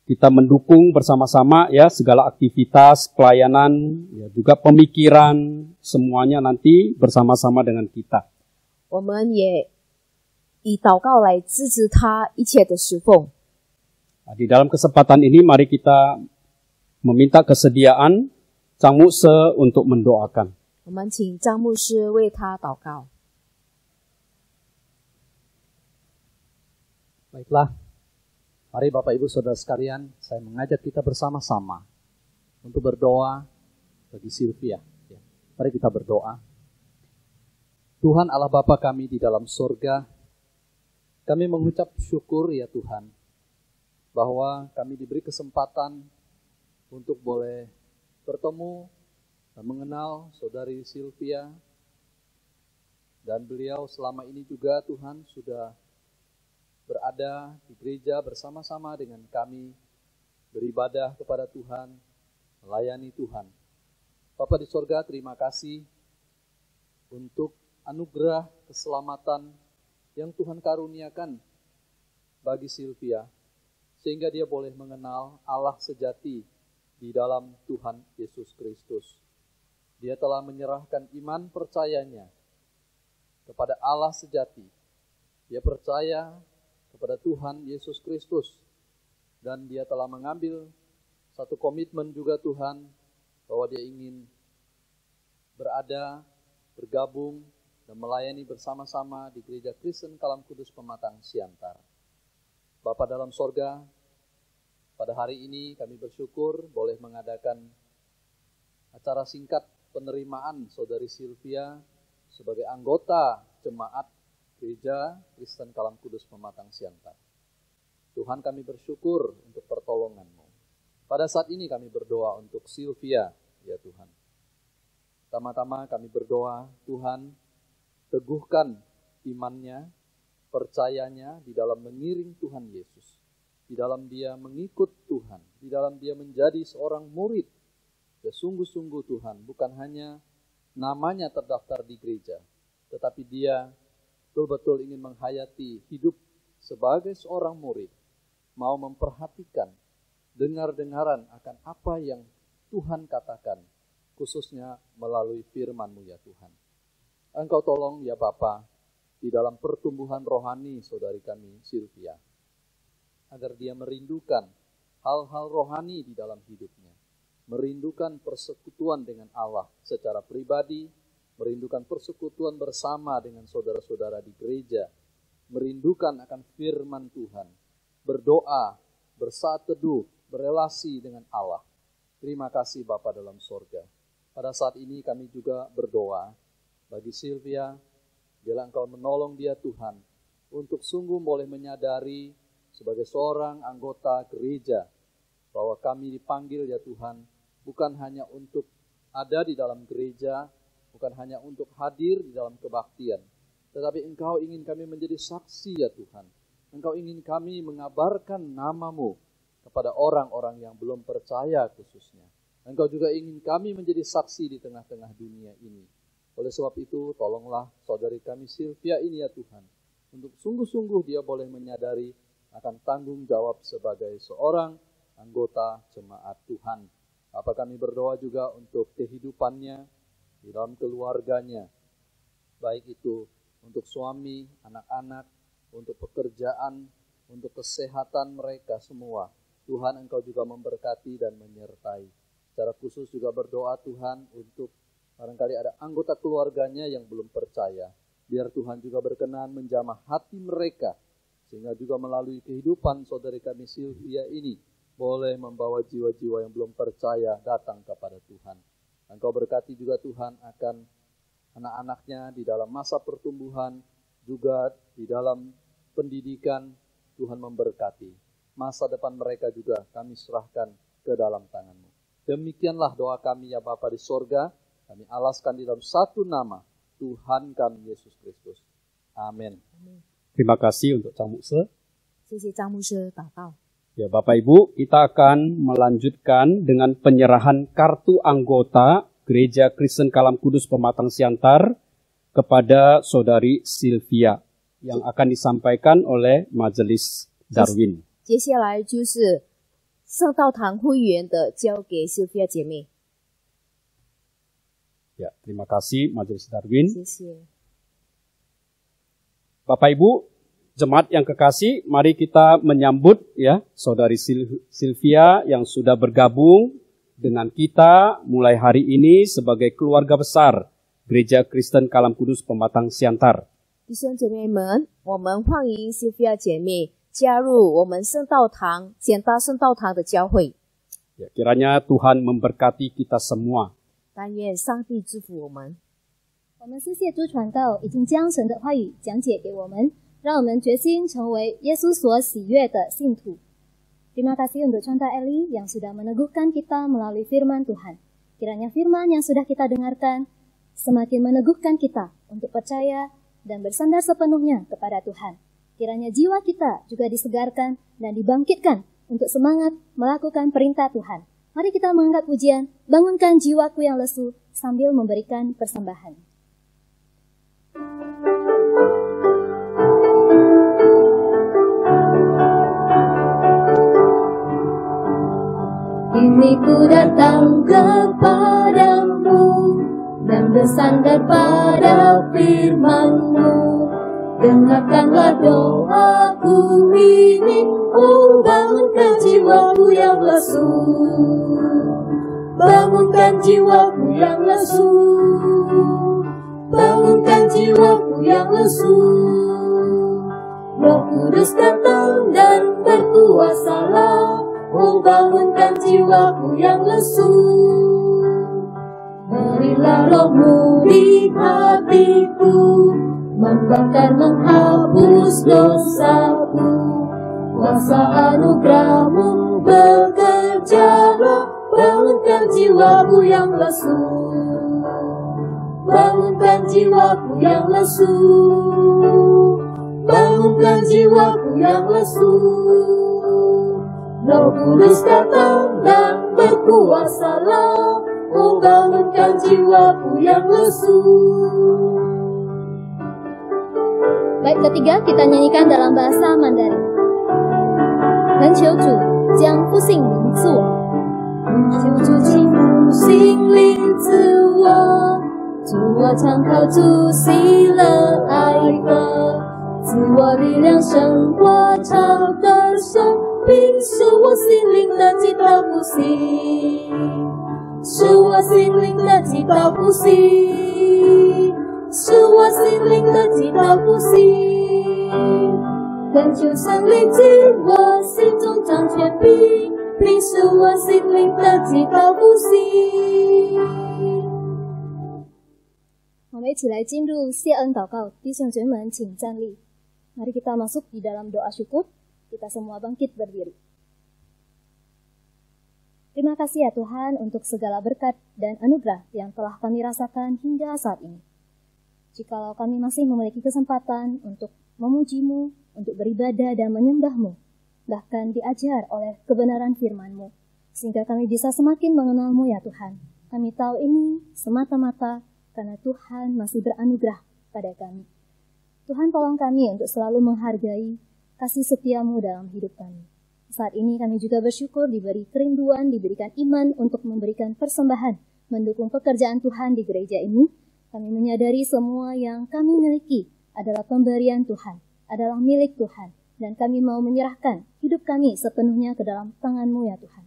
kita mendukung bersama-sama ya segala aktivitas pelayanan, ya, juga pemikiran, semuanya nanti bersama-sama dengan kita. 我们也以祷告来支持他一切的侍奉。 Nah, di dalam kesempatan ini mari kita meminta kesediaan Chang Mukse untuk mendoakan. 我们请张牧师为他祷告。 Baiklah, mari Bapak Ibu Saudara sekalian, saya mengajak kita bersama-sama untuk berdoa bagi Sylvia. Ya, mari kita berdoa. Tuhan Allah Bapa kami di dalam surga, kami mengucap syukur ya Tuhan, bahwa kami diberi kesempatan untuk boleh bertemu dan mengenal Saudari Sylvia, dan beliau selama ini juga Tuhan sudah berada di gereja bersama-sama dengan kami, beribadah kepada Tuhan, melayani Tuhan. Bapa di sorga, terima kasih untuk anugerah keselamatan yang Tuhan karuniakan bagi Sylvia, sehingga dia boleh mengenal Allah sejati di dalam Tuhan Yesus Kristus. Dia telah menyerahkan iman percayanya kepada Allah sejati. Dia percaya kepada Tuhan Yesus Kristus, dan dia telah mengambil satu komitmen juga Tuhan, bahwa dia ingin berada, bergabung, dan melayani bersama-sama di Gereja Kristen Kalam Kudus Pematang Siantar. Bapa dalam sorga, pada hari ini kami bersyukur boleh mengadakan acara singkat penerimaan Saudari Sylvia sebagai anggota jemaat Gereja Kristen Kalam Kudus Pematang Siantar. Tuhan, kami bersyukur untuk pertolongan-Mu. Pada saat ini kami berdoa untuk Sylvia, ya Tuhan. Pertama-tama kami berdoa, Tuhan, teguhkan imannya, percayanya di dalam mengiring Tuhan Yesus. Di dalam dia mengikut Tuhan, di dalam dia menjadi seorang murid. Ya sungguh-sungguh Tuhan, bukan hanya namanya terdaftar di gereja, tetapi dia betul-betul ingin menghayati hidup sebagai seorang murid, mau memperhatikan, dengar-dengaran akan apa yang Tuhan katakan, khususnya melalui firman-Mu ya Tuhan. Engkau tolong ya Bapa, di dalam pertumbuhan rohani saudari kami Sylvia, agar dia merindukan hal-hal rohani di dalam hidupnya, merindukan persekutuan dengan Allah secara pribadi, merindukan persekutuan bersama dengan saudara-saudara di gereja, merindukan akan firman Tuhan, berdoa, bersaat teduh, berelasi dengan Allah. Terima kasih Bapa dalam sorga. Pada saat ini kami juga berdoa bagi Sylvia, bila Engkau menolong dia Tuhan, untuk sungguh boleh menyadari sebagai seorang anggota gereja, bahwa kami dipanggil ya Tuhan, bukan hanya untuk ada di dalam gereja, bukan hanya untuk hadir di dalam kebaktian, tetapi Engkau ingin kami menjadi saksi ya Tuhan. Engkau ingin kami mengabarkan nama-Mu kepada orang-orang yang belum percaya khususnya. Engkau juga ingin kami menjadi saksi di tengah-tengah dunia ini. Oleh sebab itu, tolonglah saudari kami Sylvia ini ya Tuhan, untuk sungguh-sungguh dia boleh menyadari akan tanggung jawab sebagai seorang anggota jemaat Tuhan. Bapa, kami berdoa juga untuk kehidupannya di dalam keluarganya, baik itu untuk suami, anak-anak, untuk pekerjaan, untuk kesehatan mereka semua. Tuhan, Engkau juga memberkati dan menyertai. Secara khusus juga berdoa Tuhan untuk barangkali ada anggota keluarganya yang belum percaya. Biar Tuhan juga berkenan menjamah hati mereka, sehingga juga melalui kehidupan saudari kami Sylvia ini, boleh membawa jiwa-jiwa yang belum percaya datang kepada Tuhan. Engkau berkati juga Tuhan akan anak-anaknya di dalam masa pertumbuhan, juga di dalam pendidikan. Tuhan memberkati. Masa depan mereka juga kami serahkan ke dalam tangan-Mu. Demikianlah doa kami ya Bapa di sorga. Kami alaskan di dalam satu nama, Tuhan kami Yesus Kristus. Amin. Terima kasih untuk Cang Mukse. 谢谢张牧师祷告。 Ya Bapak Ibu, kita akan melanjutkan dengan penyerahan kartu anggota Gereja Kristen Kalam Kudus Pematang Siantar kepada Saudari Sylvia yang akan disampaikan oleh Majelis Darwin. 接下来就是圣道堂会员的交给 Sylvia 姐妹。 Ya, terima kasih Majelis Darwin. 谢谢。 Bapak Ibu, jemaat yang kekasih, mari kita menyambut ya Saudari Sylvia yang sudah bergabung dengan kita mulai hari ini sebagai keluarga besar Gereja Kristen Kalam Kudus Pematang Siantar. 弟兄姐妹们，我们欢迎 Sylvia 姐妹加入我们圣道堂简大圣道堂的教会。 Ya, kiranya Tuhan memberkati kita semua. 但愿上帝祝福我们。 我们谢谢朱传道已经将神的话语讲解给我们，让我们决心成为耶稣所喜悦的信徒。Terima kasih untuk Conta Eli yang sudah meneguhkan kita melalui firman Tuhan. Kiranya firman yang sudah kita dengarkan semakin meneguhkan kita untuk percaya dan bersandar sepenuhnya kepada Tuhan. Kiranya jiwa kita juga disegarkan dan dibangkitkan untuk semangat melakukan perintah Tuhan. Mari kita mengangkat pujian, bangunkan jiwaku yang lesu sambil memberikan persembahan. Kini ku datang kepadamu dan bersandar pada firman-Mu. Dengarkanlah doaku ini, oh bangunkan jiwaku yang lesu. Bangunkan jiwaku yang lesu. Bangunkan jiwaku yang lesu. Roh Kudus datang dan berkuasalah, oh bangunkan jiwaku yang lesu. Berilah roh-Mu di hatiku, membakar menghapus dosaku. Kuasa anugerah-Mu bekerjalah, bangunkan jiwaku yang lesu. Bangunkan jiwaku yang lesu. Bangunkan jiwaku yang lesu. Roh Kudus datang dan berkuasalah, oh bangunkan jiwaku yang lesu. Baik, ketiga kita nyanyikan dalam bahasa Mandarin. 恳求主将复兴临自我， 求主亲复兴临自我，助我常靠主喜乐爱歌，赐我力量胜过超的生命，使我心灵的极大复兴，使我心灵的极大复兴，使我心灵的极大复兴。恳求圣灵进我心中掌权柄，并使我心灵的极大复兴。我们一起来进入谢恩祷告，弟兄姐妹们请站立。Mari kita masuk di dalam doa syukur. Kita semua bangkit berdiri. Terima kasih ya Tuhan untuk segala berkat dan anugerah yang telah kami rasakan hingga saat ini. Jikalau kami masih memiliki kesempatan untuk memuji-Mu, untuk beribadah dan menyembah-Mu, bahkan diajar oleh kebenaran firman-Mu, sehingga kami bisa semakin mengenal-Mu ya Tuhan. Kami tahu ini semata-mata karena Tuhan masih beranugerah pada kami. Tuhan tolong kami untuk selalu menghargai kasih setiamu dalam hidup kami. Saat ini kami juga bersyukur diberi kerinduan, diberikan iman untuk memberikan persembahan, mendukung pekerjaan Tuhan di gereja ini. Kami menyadari semua yang kami miliki adalah pemberian Tuhan, adalah milik Tuhan. Dan kami mau menyerahkan hidup kami sepenuhnya ke dalam tangan-Mu ya Tuhan.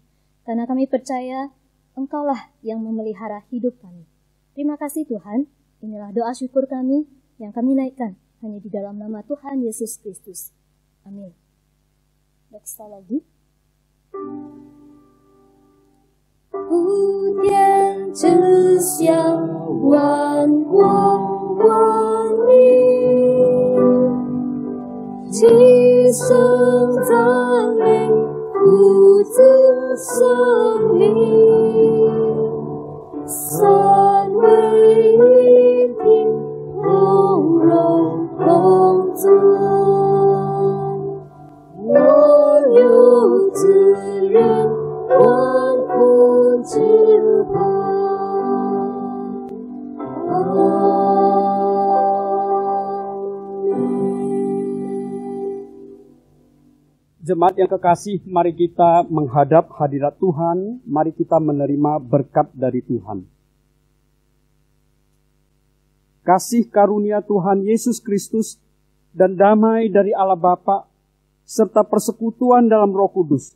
Karena kami percaya Engkaulah yang memelihara hidup kami. Terima kasih Tuhan, inilah doa syukur kami yang kami naikkan hanya di dalam nama Tuhan Yesus Kristus. Amin. Next lagi. 普天之下，万国万民，齐声赞美父子圣灵，三位一体，同荣同尊，我有自愿万福之盼。Jemaat yang kekasih, mari kita menghadap hadirat Tuhan, mari kita menerima berkat dari Tuhan. Kasih karunia Tuhan Yesus Kristus dan damai dari Allah Bapa serta persekutuan dalam Roh Kudus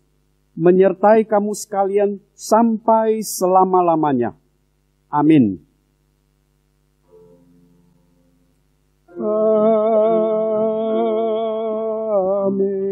menyertai kamu sekalian sampai selama-lamanya. Amin. Amin.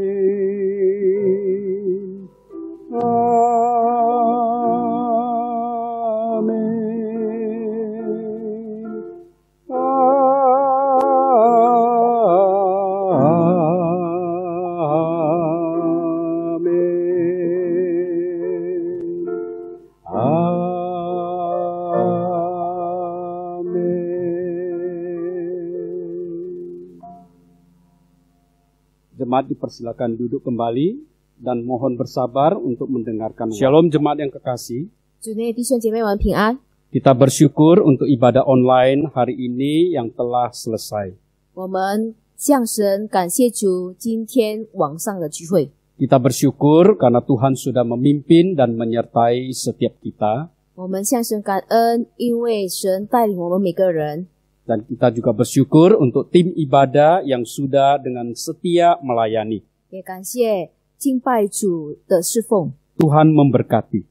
Jemaat dipersilakan duduk kembali dan mohon bersabar untuk mendengarkan. Shalom jemaat yang kekasih. 主内弟兄姐妹们平安。 Kita bersyukur untuk ibadah online hari ini yang telah selesai. 我们向神感谢主今天网上的聚会。 Kita bersyukur karena Tuhan sudah memimpin dan menyertai setiap kita. 我们向神感恩，因为神带领我们每个人。 Dan kita juga bersyukur untuk tim ibadah yang sudah dengan setia melayani. 也感谢敬拜主的侍奉， Tuhan memberkati.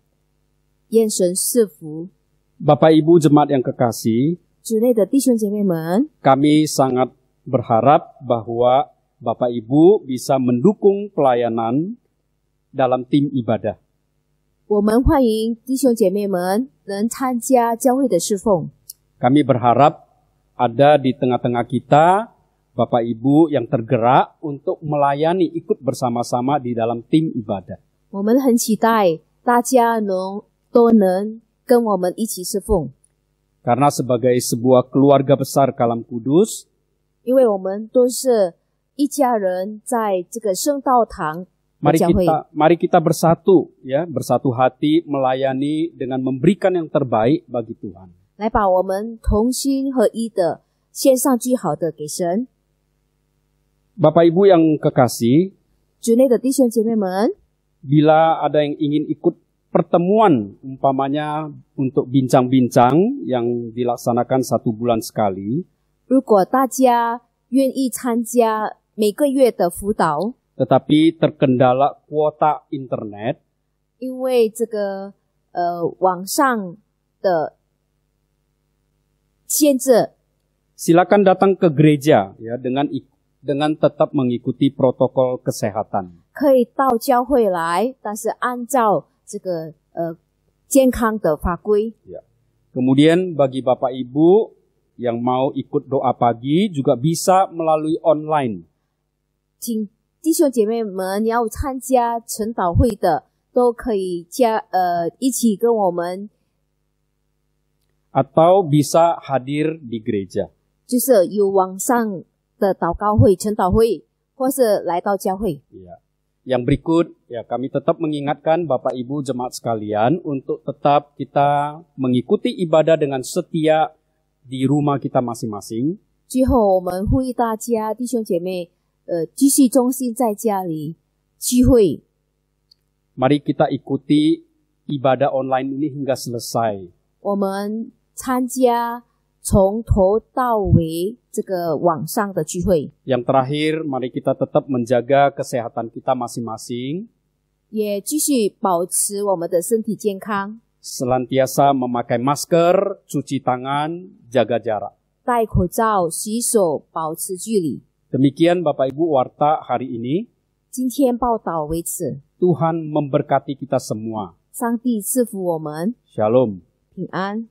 愿神赐福。 Bapak Ibu jemaat yang kekasih, 主内的弟兄姐妹们， kami sangat berharap bahwa Bapak Ibu bisa mendukung pelayanan dalam tim ibadah. 我们欢迎弟兄姐妹们能参加教会的侍奉。 Kami berharap ada di tengah-tengah kita Bapak Ibu yang tergerak untuk melayani ikut bersama-sama di dalam tim ibadah. 我们很期待大家都能跟我们一起侍奉， Karena sebagai sebuah keluarga besar Kalam Kudus, 因为我们都是一家人，在这个圣道堂的教会。 mari kita bersatu ya, bersatu hati melayani dengan memberikan yang terbaik bagi Tuhan. 来把我们同心合一的献上最好的给神。 Bapak Ibu yang kekasih, 主内的弟兄姐妹们， bila ada yang ingin ikut pertemuan, umpamanya untuk bincang-bincang yang dilaksanakan 1 bulan sekali, 如果大家愿意参加每个月的辅导， tetapi terkendala kuota internet, 因为这个网上的限制， silakan datang ke gereja ya dengan tetap mengikuti protokol kesehatan. 可以到教会来，但是按照这个健康的法规。 Ya. Kemudian bagi Bapak Ibu yang mau ikut doa pagi juga bisa melalui online. 请弟兄姐妹们要参加晨祷会的，都可以一起跟我们， atau bisa hadir di gereja. 就是有网上的祷告会、晨祷会，或是来到教会。 Ya. Yang berikut, ya kami tetap mengingatkan Bapak Ibu jemaat sekalian untuk tetap kita mengikuti ibadah dengan setia di rumah kita masing-masing. 最后，我们呼吁大家弟兄姐妹继续忠心在家里聚会。 Mari kita ikuti ibadah online ini hingga selesai. 我们参加从头到尾这个网上的聚会。 Yang terakhir, mari kita tetap menjaga kesehatan kita masing-masing. 也继续保持我们的身体健康， Selantiasa memakai masker, cuci tangan, jaga jarak. 戴口罩、洗手、保持距离。 Demikian Bapak Ibu warta hari ini. 今天报道为此， Tuhan memberkati kita semua. 上帝赐福我们 Shalom. 平安。